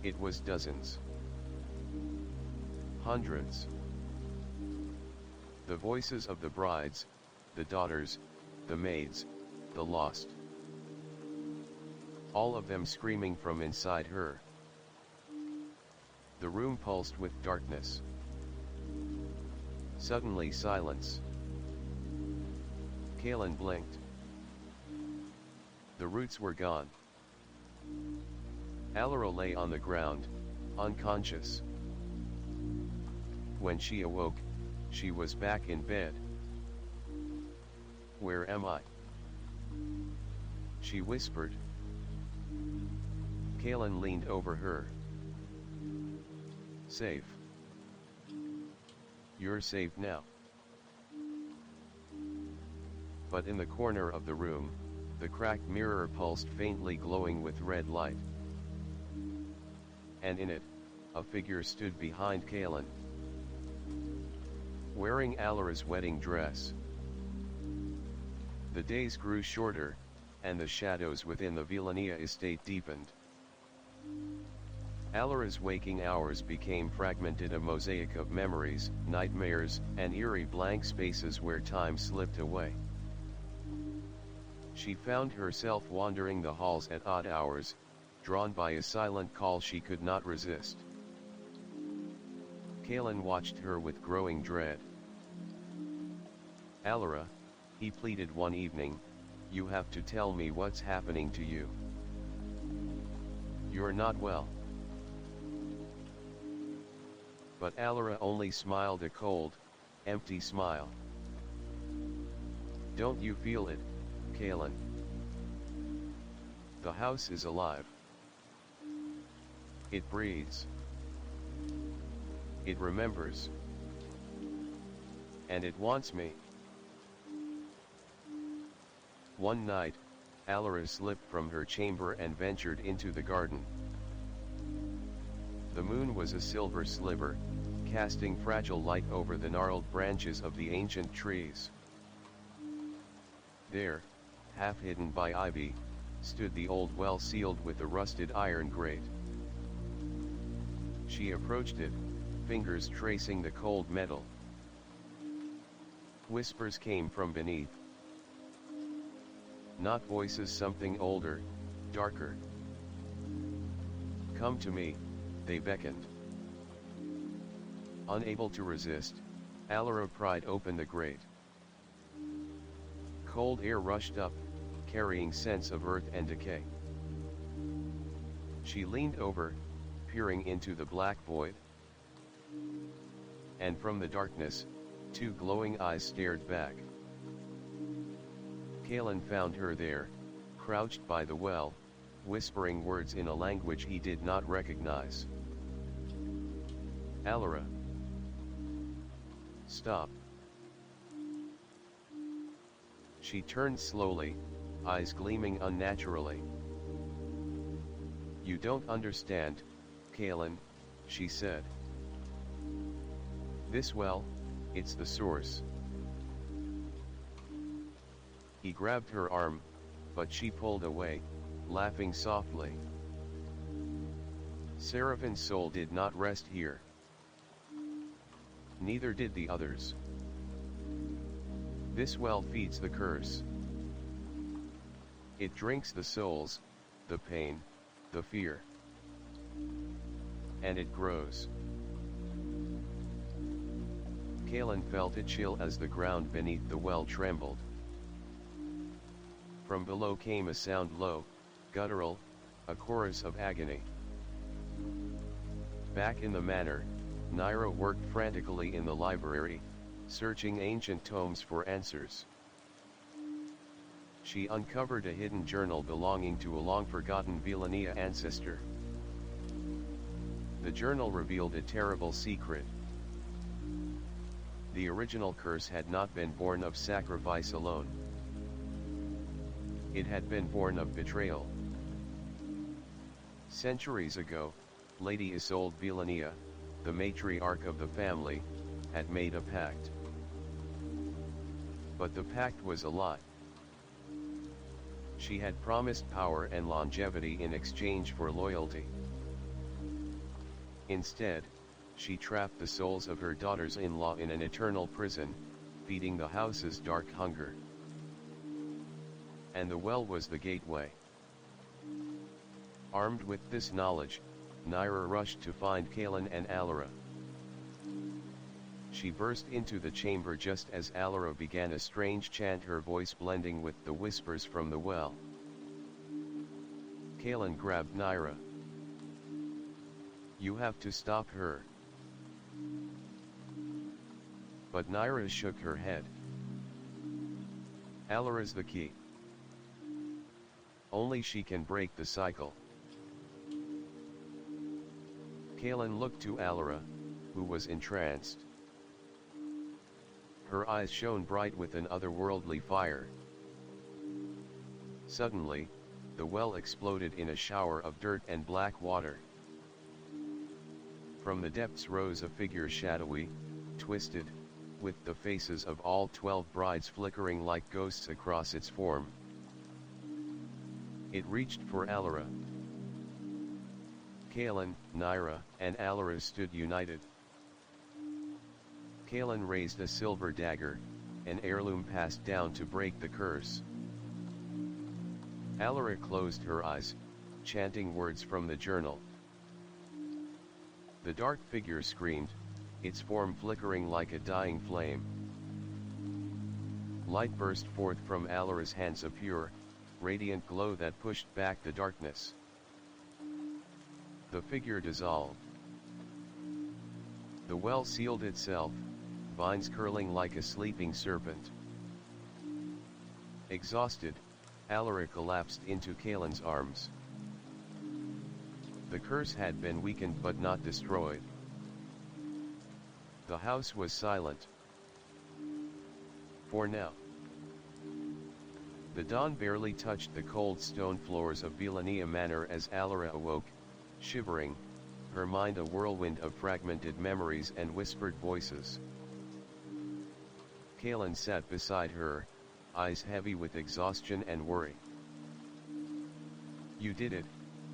It was dozens. Hundreds. The voices of the brides, the daughters, the maids, the lost. All of them screaming from inside her. The room pulsed with darkness. Suddenly silence. Kaelin blinked. The roots were gone. Alara lay on the ground, unconscious. When she awoke, she was back in bed. "Where am I?" she whispered. Kaelin leaned over her. "Safe. You're safe now." But in the corner of the room, the cracked mirror pulsed faintly, glowing with red light. And in it, a figure stood behind Kaelin, wearing Alara's wedding dress. The days grew shorter, and the shadows within the Velenia estate deepened. Alara's waking hours became fragmented, a mosaic of memories, nightmares, and eerie blank spaces where time slipped away. She found herself wandering the halls at odd hours, drawn by a silent call she could not resist. Kaelin watched her with growing dread. "Alara," he pleaded one evening, "you have to tell me what's happening to you. You're not well." But Alara only smiled, a cold, empty smile. "Don't you feel it, Kaelin? The house is alive. It breathes. It remembers. And it wants me." One night, Alara slipped from her chamber and ventured into the garden. The moon was a silver sliver, casting fragile light over the gnarled branches of the ancient trees. There, half hidden by ivy, stood the old well sealed with a rusted iron grate. She approached it, fingers tracing the cold metal. Whispers came from beneath. Not voices, something older, darker. "Come to me," they beckoned. Unable to resist, Alara pried open the grate. Cold air rushed up, carrying scents of earth and decay. She leaned over, peering into the black void. And from the darkness, two glowing eyes stared back. Kaelin found her there, crouched by the well, whispering words in a language he did not recognize. "Alara. Stop." She turned slowly, eyes gleaming unnaturally. You don't understand, Kalen, she said. This well, it's the source. He grabbed her arm, but she pulled away, laughing softly. Seraphine's soul did not rest here. Neither did the others. This well feeds the curse. It drinks the souls, the pain, the fear. And it grows. Kalen felt a chill as the ground beneath the well trembled. From below came a sound low, guttural, a chorus of agony. Back in the manor, Naira worked frantically in the library, searching ancient tomes for answers. She uncovered a hidden journal belonging to a long-forgotten Velenia ancestor. The journal revealed a terrible secret. The original curse had not been born of sacrifice alone. It had been born of betrayal. Centuries ago, Lady Isolde Velenia, the matriarch of the family, had made a pact. But the pact was a lie. She had promised power and longevity in exchange for loyalty. Instead, she trapped the souls of her daughters-in-law in an eternal prison, feeding the house's dark hunger. And the well was the gateway. Armed with this knowledge, Naira rushed to find Kalen and Alara. She burst into the chamber just as Alara began a strange chant, her voice blending with the whispers from the well. Kalen grabbed Naira. You have to stop her. But Naira shook her head. Alara's the key. Only she can break the cycle. Kalen looked to Alara, who was entranced. Her eyes shone bright with an otherworldly fire. Suddenly, the well exploded in a shower of dirt and black water. From the depths rose a figure, shadowy, twisted, with the faces of all 12 brides flickering like ghosts across its form. It reached for Alara. Kalen, Naira, and Alara stood united. Kalen raised a silver dagger, an heirloom passed down to break the curse. Alara closed her eyes, chanting words from the journal. The dark figure screamed, its form flickering like a dying flame. Light burst forth from Alara's hands, a pure, radiant glow that pushed back the darkness. The figure dissolved. The well sealed itself, vines curling like a sleeping serpent. Exhausted, Alara collapsed into Kalen's arms. The curse had been weakened but not destroyed. The house was silent. For now. The dawn barely touched the cold stone floors of Velenia Manor as Alara awoke, shivering, her mind a whirlwind of fragmented memories and whispered voices. Kalen sat beside her, eyes heavy with exhaustion and worry. You did it,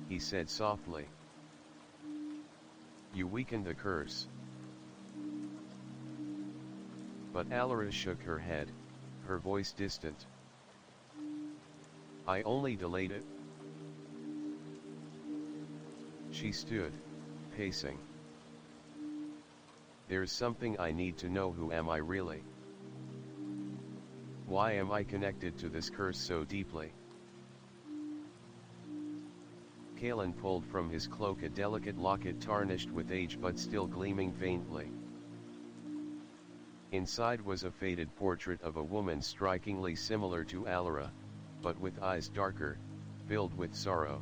he said softly. You weakened the curse. But Alara shook her head, her voice distant. I only delayed it. She stood, pacing. There's something I need to know. Who am I really? Why am I connected to this curse so deeply? Kalen pulled from his cloak a delicate locket tarnished with age but still gleaming faintly. Inside was a faded portrait of a woman strikingly similar to Alara, but with eyes darker, filled with sorrow.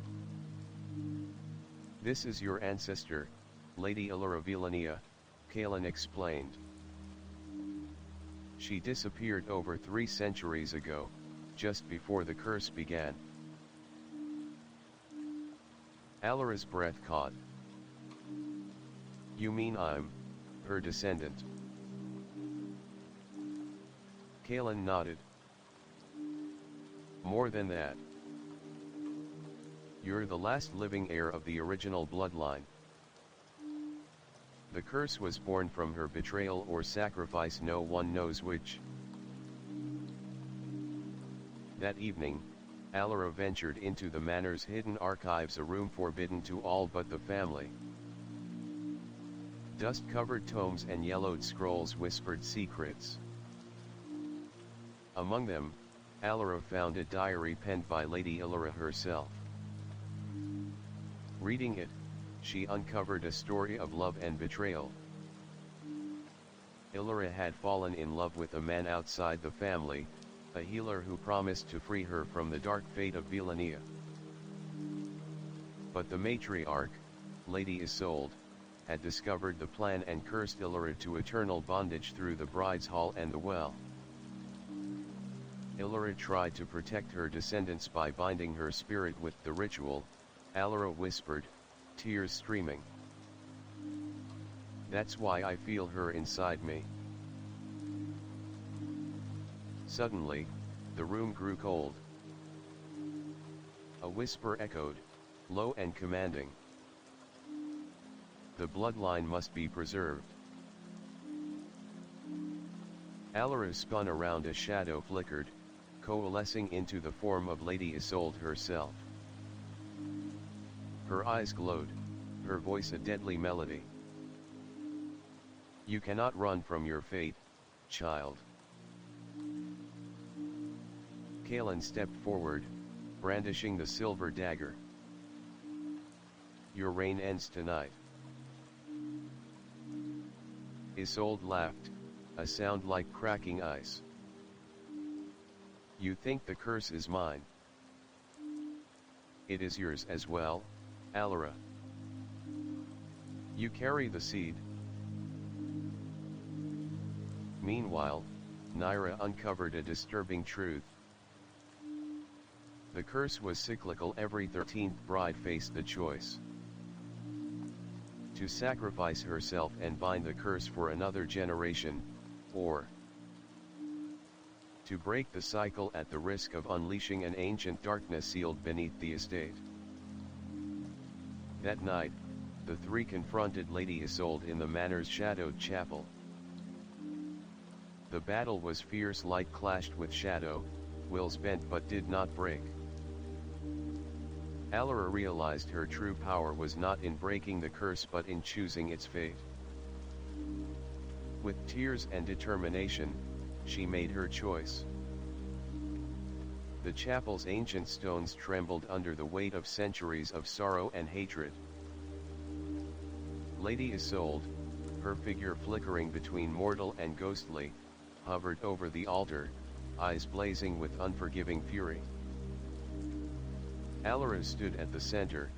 This is your ancestor, Lady Alara Velenia, Kalen explained. She disappeared over 3 centuries ago, just before the curse began. Alara's breath caught. You mean I'm her descendant? Kalen nodded. More than that. You're the last living heir of the original bloodline. The curse was born from her betrayal or sacrifice, no one knows which. That evening, Alara ventured into the manor's hidden archives, a room forbidden to all but the family. Dust-covered tomes and yellowed scrolls whispered secrets. Among them, Alara found a diary penned by Lady Alara herself. Reading it, she uncovered a story of love and betrayal. Alara had fallen in love with a man outside the family, a healer who promised to free her from the dark fate of Velenia. But the matriarch, Lady Isolde, had discovered the plan and cursed Alara to eternal bondage through the bride's hall and the well. Alara tried to protect her descendants by binding her spirit with the ritual, Alara whispered, tears streaming. That's why I feel her inside me. Suddenly, the room grew cold. A whisper echoed, low and commanding. The bloodline must be preserved. Alara spun around, a shadow flickered, coalescing into the form of Lady Isolde herself. Her eyes glowed, her voice a deadly melody. You cannot run from your fate, child. Kalen stepped forward, brandishing the silver dagger. Your reign ends tonight. Isolde laughed, a sound like cracking ice. You think the curse is mine? It is yours as well, Alara. You carry the seed. Meanwhile, Naira uncovered a disturbing truth. The curse was cyclical. Every 13th bride faced the choice to sacrifice herself and bind the curse for another generation, or to break the cycle at the risk of unleashing an ancient darkness sealed beneath the estate. That night, the three confronted Lady Isolde in the manor's shadowed chapel. The battle was fierce. Light clashed with shadow, wills bent but did not break. Alara realized her true power was not in breaking the curse but in choosing its fate. With tears and determination, she made her choice. The chapel's ancient stones trembled under the weight of centuries of sorrow and hatred. Lady Isolde, her figure flickering between mortal and ghostly, hovered over the altar, eyes blazing with unforgiving fury. Alara stood at the center,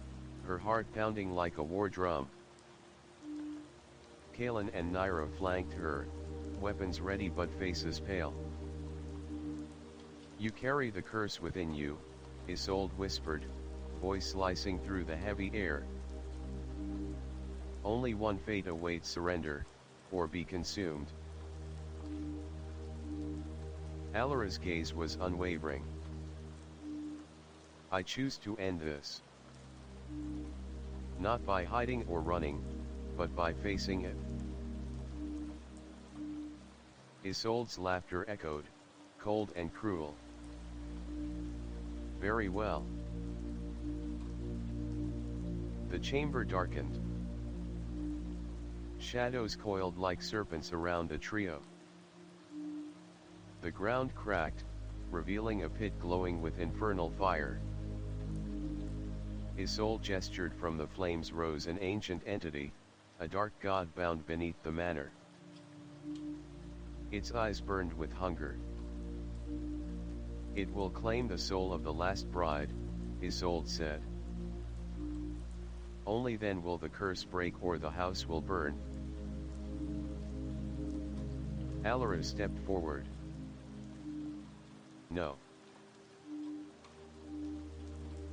her heart pounding like a war drum. Kalen and Naira flanked her, weapons ready but faces pale. You carry the curse within you, Isolde whispered, voice slicing through the heavy air. Only one fate awaits: surrender, or be consumed. Alara's gaze was unwavering. I choose to end this. Not by hiding or running, but by facing it. Isolde's laughter echoed, cold and cruel. Very well. The chamber darkened. Shadows coiled like serpents around the trio. The ground cracked, revealing a pit glowing with infernal fire. Isolde gestured. From the flames rose an ancient entity, a dark god bound beneath the manor. Its eyes burned with hunger. It will claim the soul of the last bride, Isolde said. Only then will the curse break or the house will burn. Alara stepped forward. No.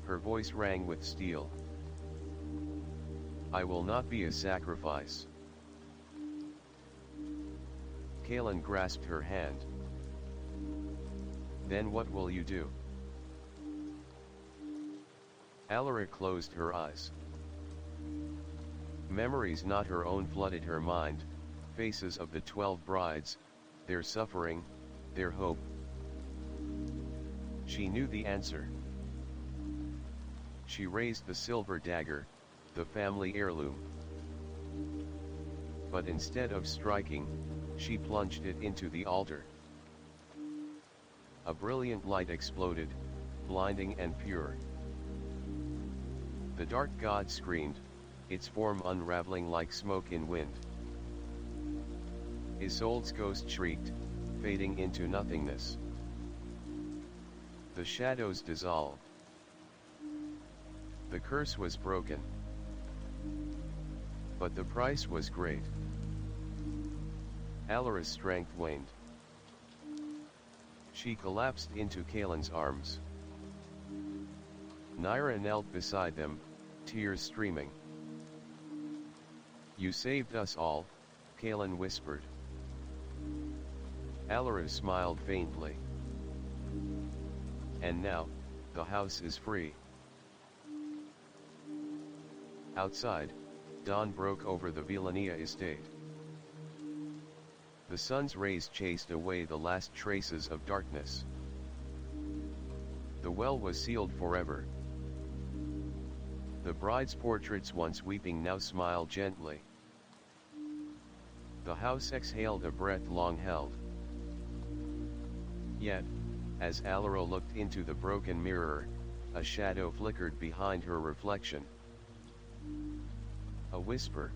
Her voice rang with steel. I will not be a sacrifice. Kaelin grasped her hand. Then what will you do? Alara closed her eyes. Memories not her own flooded her mind, faces of the 12 brides, their suffering, their hope. She knew the answer. She raised the silver dagger, the family heirloom. But instead of striking, she plunged it into the altar. A brilliant light exploded, blinding and pure. The dark god screamed, its form unraveling like smoke in wind. Isolde's ghost shrieked, fading into nothingness. The shadows dissolved. The curse was broken. But the price was great. Alara's strength waned. She collapsed into Kaelin's arms. Naira knelt beside them, tears streaming. You saved us all, Kaelin whispered. Alara smiled faintly. And now, the house is free. Outside, dawn broke over the Velenia estate. The sun's rays chased away the last traces of darkness. The well was sealed forever. The bride's portraits, once weeping, now smiled gently. The house exhaled a breath long held. Yet, as Alara looked into the broken mirror, a shadow flickered behind her reflection. A whisper.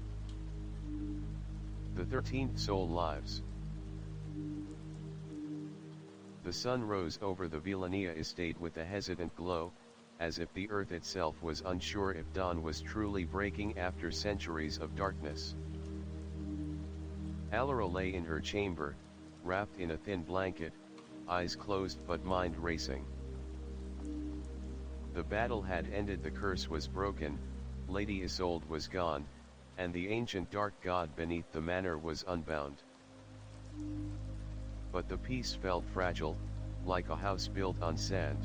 The 13th soul lives. The sun rose over the Velenia estate with a hesitant glow, as if the earth itself was unsure if dawn was truly breaking after centuries of darkness. Alara lay in her chamber, wrapped in a thin blanket, eyes closed but mind racing. The battle had ended, the curse was broken, Lady Isolde was gone, and the ancient dark god beneath the manor was unbound. But the peace felt fragile, like a house built on sand.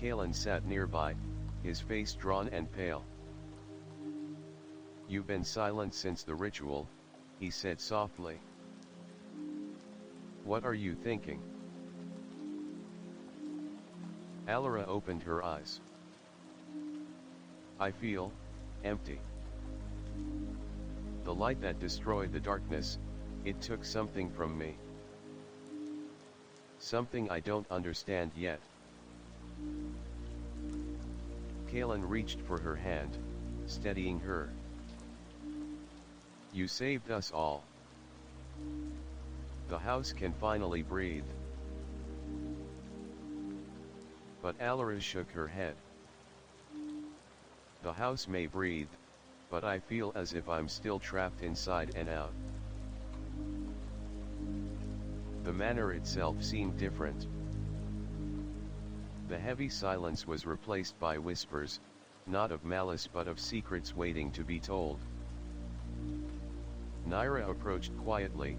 Kaelin sat nearby, his face drawn and pale. You've been silent since the ritual, he said softly. What are you thinking? Alara opened her eyes. I feel empty. The light that destroyed the darkness, it took something from me. Something I don't understand yet. Kaelin reached for her hand, steadying her. You saved us all. The house can finally breathe. But Alara shook her head. The house may breathe, but I feel as if I'm still trapped inside and out. The manor itself seemed different. The heavy silence was replaced by whispers, not of malice but of secrets waiting to be told. Naira approached quietly,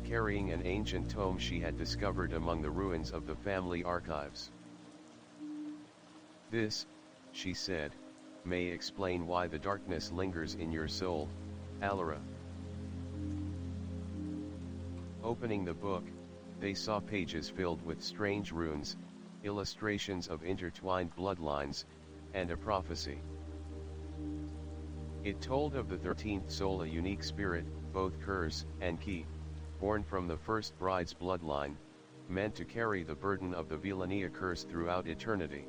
carrying an ancient tome she had discovered among the ruins of the family archives. This, she said, may explain why the darkness lingers in your soul, Alara. Opening the book, they saw pages filled with strange runes, illustrations of intertwined bloodlines, and a prophecy. It told of the 13th soul, a unique spirit, both curse and key, born from the first bride's bloodline, meant to carry the burden of the Velenia curse throughout eternity.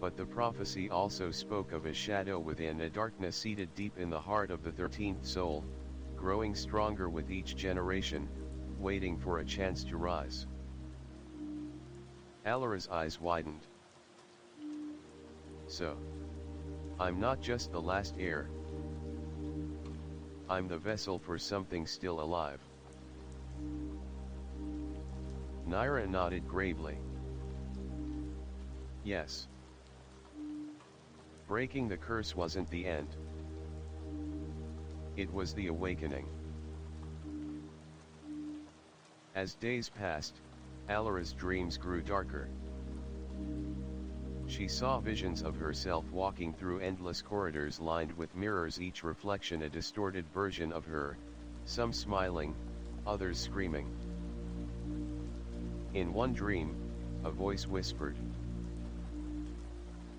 But the prophecy also spoke of a shadow within, a darkness seated deep in the heart of the 13th soul, growing stronger with each generation, waiting for a chance to rise. Alara's eyes widened. So, I'm not just the last heir. I'm the vessel for something still alive. Naira nodded gravely. Yes. Breaking the curse wasn't the end. It was the awakening. As days passed, Alara's dreams grew darker. She saw visions of herself walking through endless corridors lined with mirrors, each reflection a distorted version of her, some smiling, others screaming. In one dream, a voice whispered,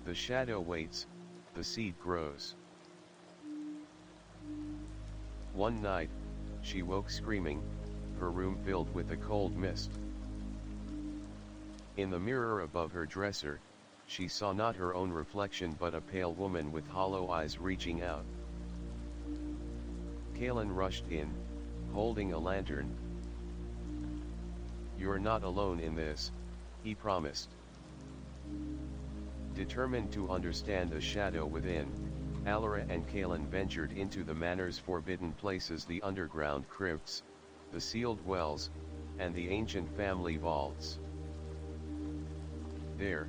"The shadow waits, the seed grows." One night, she woke screaming, her room filled with a cold mist. In the mirror above her dresser, she saw not her own reflection but a pale woman with hollow eyes reaching out. Kalen rushed in, holding a lantern. "You're not alone in this," he promised. Determined to understand the shadow within, Alara and Kalen ventured into the manor's forbidden places, the underground crypts, the sealed wells, and the ancient family vaults. There,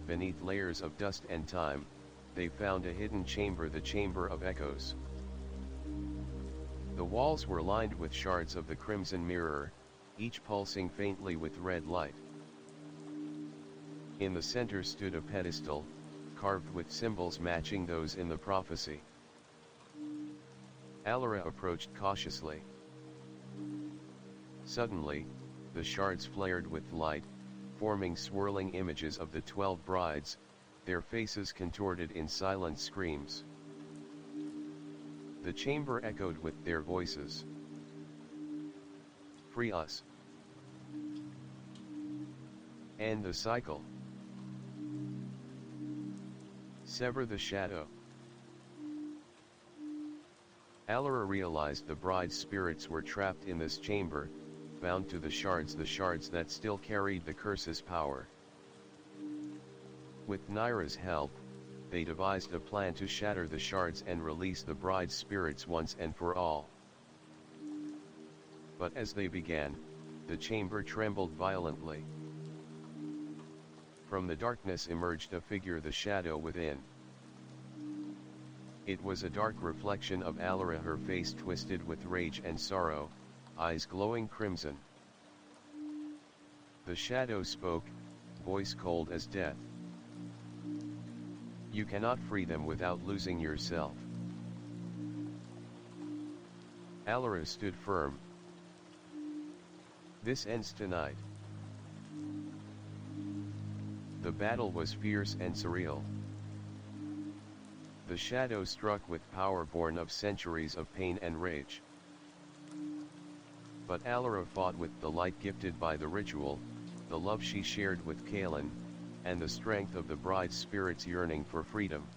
beneath layers of dust and time, they found a hidden chamber, the Chamber of Echoes. The walls were lined with shards of the crimson mirror, each pulsing faintly with red light. In the center stood a pedestal, carved with symbols matching those in the prophecy. Alara approached cautiously. Suddenly, the shards flared with light, forming swirling images of the 12 brides, their faces contorted in silent screams. The chamber echoed with their voices. "Free us. End the cycle. Sever the shadow." Alara realized the bride's spirits were trapped in this chamber, bound to the shards that still carried the curse's power. With Naira's help, they devised a plan to shatter the shards and release the bride's spirits once and for all. But as they began, the chamber trembled violently. From the darkness emerged a figure, the shadow within. It was a dark reflection of Alara, her face twisted with rage and sorrow, eyes glowing crimson. The shadow spoke, voice cold as death. "You cannot free them without losing yourself." Alara stood firm. "This ends tonight." The battle was fierce and surreal. The shadow struck with power born of centuries of pain and rage. But Alara fought with the light gifted by the ritual, the love she shared with Kalen, and the strength of the bride's spirit's yearning for freedom.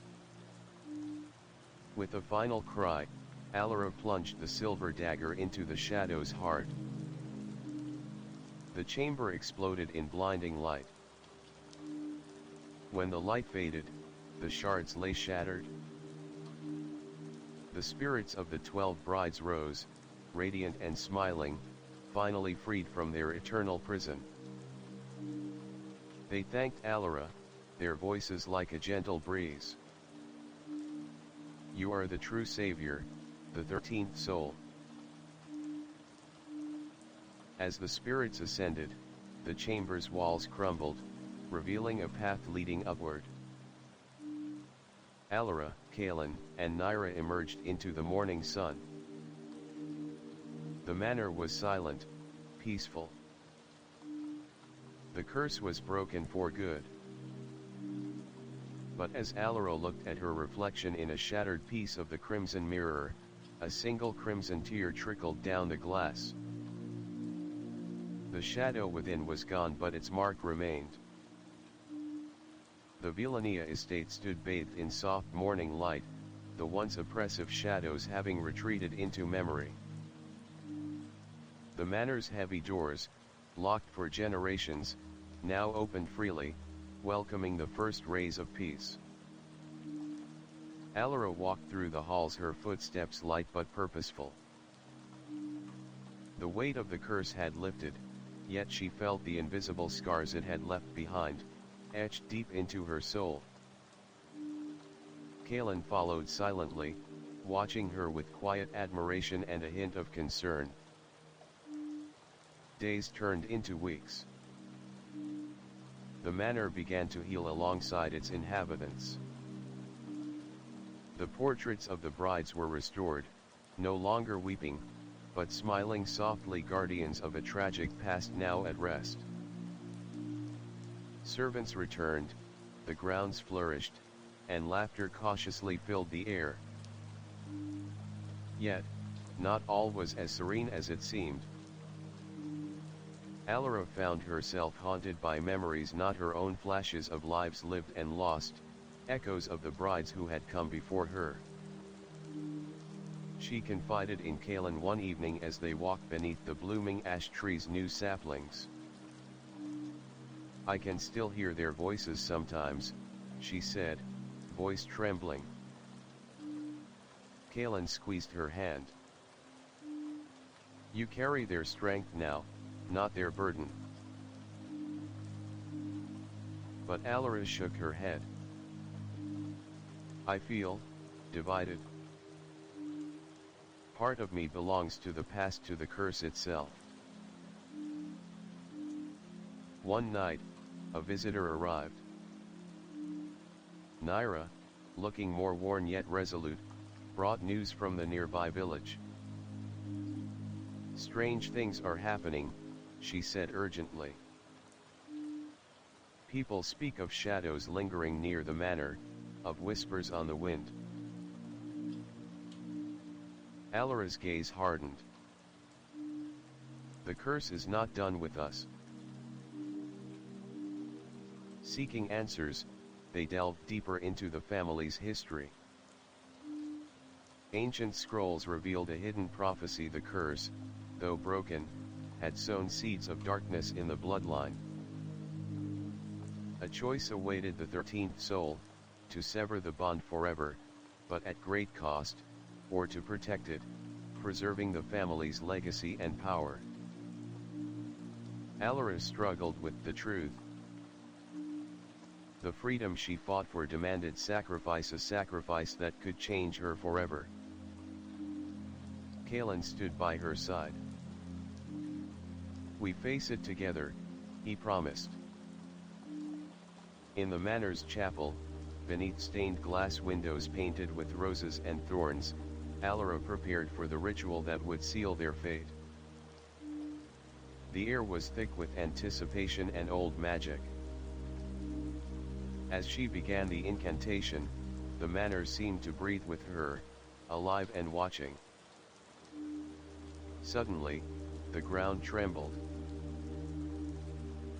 With a final cry, Alara plunged the silver dagger into the shadow's heart. The chamber exploded in blinding light. When the light faded, the shards lay shattered. The spirits of the 12 brides rose, radiant and smiling, finally freed from their eternal prison. They thanked Alara, their voices like a gentle breeze. "You are the true savior, the 13th soul." As the spirits ascended, the chamber's walls crumbled, revealing a path leading upward. Alara, Kalen, and Naira emerged into the morning sun. The manor was silent, peaceful. The curse was broken for good. But as Alara looked at her reflection in a shattered piece of the crimson mirror, a single crimson tear trickled down the glass. The shadow within was gone, but its mark remained. The Velenia estate stood bathed in soft morning light, the once oppressive shadows having retreated into memory. The manor's heavy doors, locked for generations, now opened freely, welcoming the first rays of peace. Alara walked through the halls, her footsteps light but purposeful. The weight of the curse had lifted, yet she felt the invisible scars it had left behind, etched deep into her soul. Kaelin followed silently, watching her with quiet admiration and a hint of concern. Days turned into weeks. The manor began to heal alongside its inhabitants. The portraits of the brides were restored, no longer weeping, but smiling softly, guardians of a tragic past now at rest. Servants returned, the grounds flourished, and laughter cautiously filled the air. Yet, not all was as serene as it seemed. Alara found herself haunted by memories, not her own, flashes of lives lived and lost, echoes of the brides who had come before her. She confided in Kaelin one evening as they walked beneath the blooming ash tree's new saplings. "I can still hear their voices sometimes," she said, voice trembling. Kaelin squeezed her hand. "You carry their strength now, not their burden." But Alara shook her head. "I feel divided. Part of me belongs to the past, to the curse itself." One night, a visitor arrived. Naira, looking more worn yet resolute, brought news from the nearby village. "Strange things are happening," she said urgently. "People speak of shadows lingering near the manor, of whispers on the wind." Alara's gaze hardened. "The curse is not done with us." Seeking answers, they delved deeper into the family's history. Ancient scrolls revealed a hidden prophecy. The curse, though broken, had sown seeds of darkness in the bloodline. A choice awaited the 13th soul, to sever the bond forever, but at great cost, or to protect it, preserving the family's legacy and power. Alara struggled with the truth. The freedom she fought for demanded sacrifice, a sacrifice that could change her forever. Kaelin stood by her side. "We face it together," he promised. In the manor's chapel, beneath stained glass windows painted with roses and thorns, Alara prepared for the ritual that would seal their fate. The air was thick with anticipation and old magic. As she began the incantation, the manor seemed to breathe with her, alive and watching. Suddenly, the ground trembled.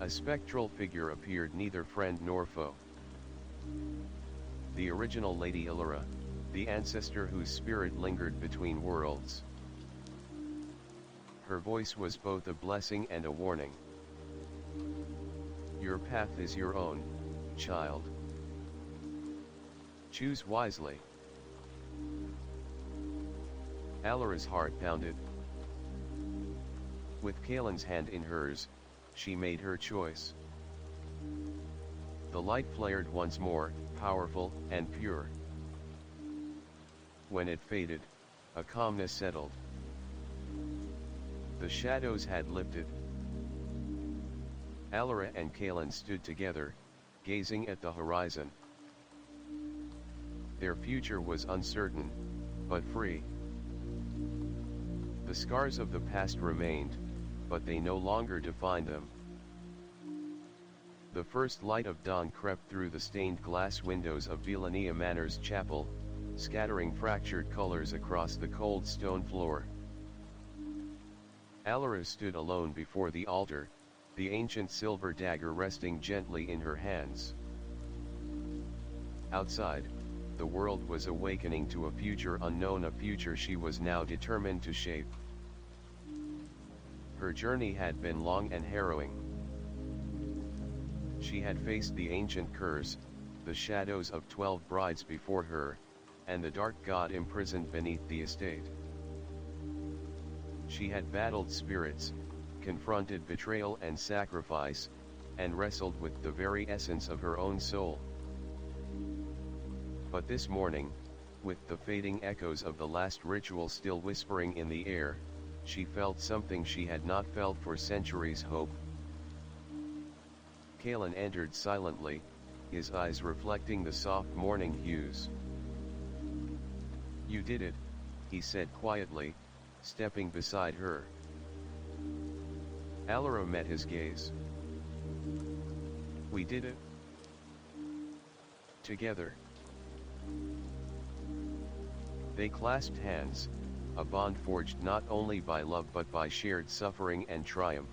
A spectral figure appeared, neither friend nor foe. The original Lady Alara, the ancestor whose spirit lingered between worlds. Her voice was both a blessing and a warning. "Your path is your own, child. Choose wisely." Alara's heart pounded. With Kaelin's hand in hers, she made her choice. The light flared once more, powerful and pure. When it faded, a calmness settled. The shadows had lifted. Alara and Kaelin stood together, gazing at the horizon. Their future was uncertain, but free. The scars of the past remained, but they no longer defined them. The first light of dawn crept through the stained glass windows of Velenia Manor's chapel, scattering fractured colors across the cold stone floor. Alara stood alone before the altar, the ancient silver dagger resting gently in her hands. Outside, the world was awakening to a future unknown, a future she was now determined to shape. Her journey had been long and harrowing. She had faced the ancient curse, the shadows of 12 brides before her, and the dark god imprisoned beneath the estate. She had battled spirits, confronted betrayal and sacrifice, and wrestled with the very essence of her own soul. But this morning, with the fading echoes of the last ritual still whispering in the air, she felt something she had not felt for centuries: hope. Callan entered silently, his eyes reflecting the soft morning hues. "You did it," he said quietly, stepping beside her. Alara met his gaze. "We did it. Together." They clasped hands, a bond forged not only by love but by shared suffering and triumph.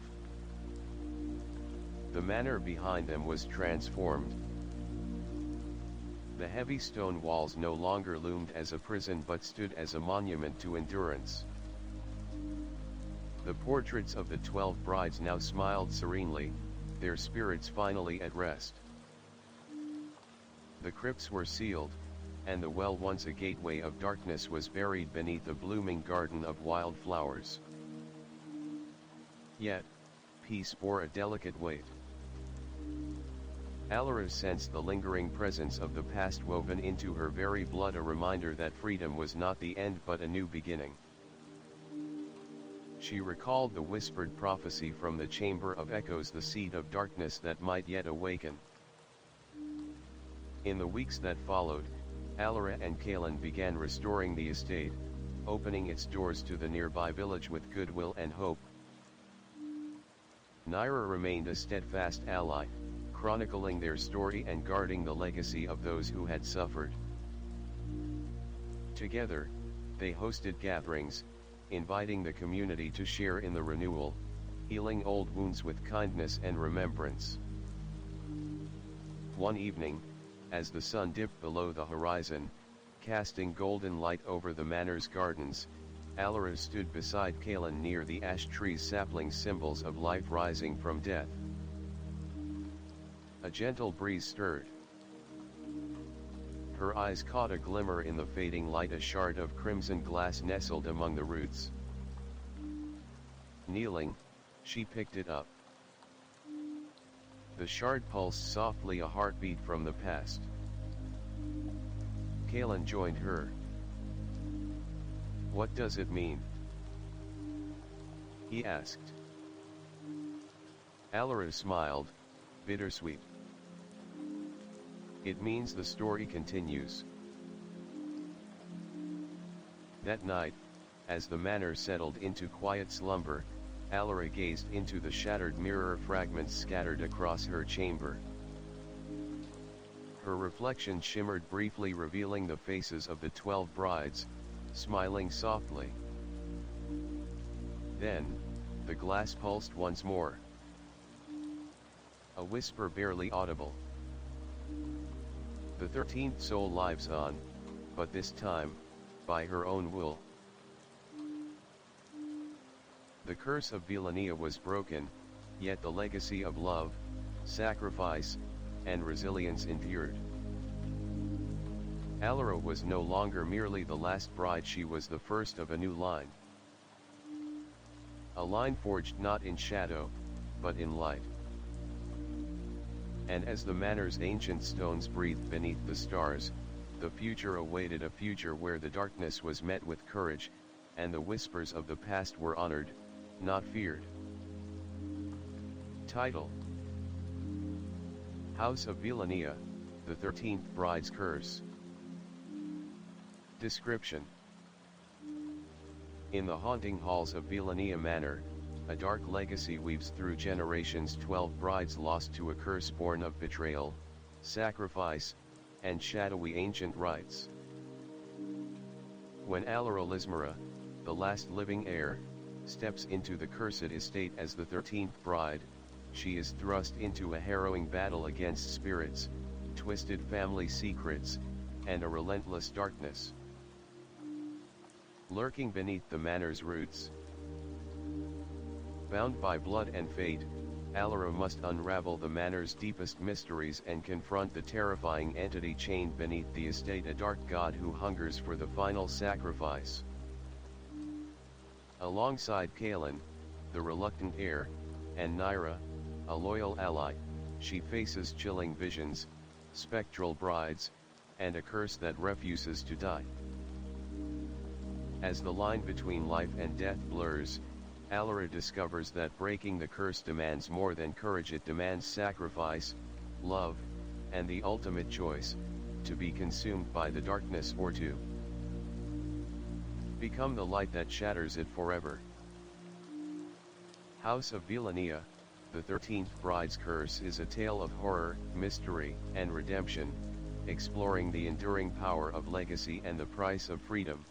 The manor behind them was transformed. The heavy stone walls no longer loomed as a prison but stood as a monument to endurance. The portraits of the 12 brides now smiled serenely, their spirits finally at rest. The crypts were sealed, and the well, once a gateway of darkness, was buried beneath a blooming garden of wildflowers. Yet, peace bore a delicate weight. Alara sensed the lingering presence of the past woven into her very blood, a reminder that freedom was not the end but a new beginning. She recalled the whispered prophecy from the Chamber of Echoes, the seed of darkness that might yet awaken. In the weeks that followed, Alara and Callan began restoring the estate, opening its doors to the nearby village with goodwill and hope. Naira remained a steadfast ally, chronicling their story and guarding the legacy of those who had suffered. Together, they hosted gatherings, inviting the community to share in the renewal, healing old wounds with kindness and remembrance. One evening, as the sun dipped below the horizon, casting golden light over the manor's gardens, Alara stood beside Callan near the ash tree's sapling, symbols of life rising from death. A gentle breeze stirred. Her eyes caught a glimmer in the fading light, a shard of crimson glass nestled among the roots. Kneeling, she picked it up. The shard pulsed softly, a heartbeat from the past. Callan joined her. "What does it mean?" he asked. Alara smiled, bittersweet. "It means the story continues." That night, as the manor settled into quiet slumber, Alara gazed into the shattered mirror fragments scattered across her chamber. Her reflection shimmered briefly, revealing the faces of the 12 brides, smiling softly. Then, the glass pulsed once more. A whisper barely audible. "The 13th soul lives on, but this time, by her own will." The curse of Velenia was broken, yet the legacy of love, sacrifice, and resilience endured. Alara was no longer merely the last bride, she was the first of a new line. A line forged not in shadow, but in light. And as the manor's ancient stones breathed beneath the stars, the future awaited, a future where the darkness was met with courage, and the whispers of the past were honored, not feared. Title: House of Velenia, the 13th Bride's Curse. Description: In the haunting halls of Velenia Manor, a dark legacy weaves through generations. 12 brides lost to a curse born of betrayal, sacrifice, and shadowy ancient rites. When Alara Lismara, the last living heir, steps into the cursed estate as the 13th bride, she is thrust into a harrowing battle against spirits, twisted family secrets, and a relentless darkness lurking beneath the manor's roots. Bound by blood and fate, Alara must unravel the manor's deepest mysteries and confront the terrifying entity chained beneath the estate, a dark god who hungers for the final sacrifice. Alongside Callan, the reluctant heir, and Naira, a loyal ally, she faces chilling visions, spectral brides, and a curse that refuses to die. As the line between life and death blurs, Alara discovers that breaking the curse demands more than courage. It demands sacrifice, love, and the ultimate choice, to be consumed by the darkness or to become the light that shatters it forever. House of Velenia, the 13th Bride's Curse is a tale of horror, mystery, and redemption, exploring the enduring power of legacy and the price of freedom.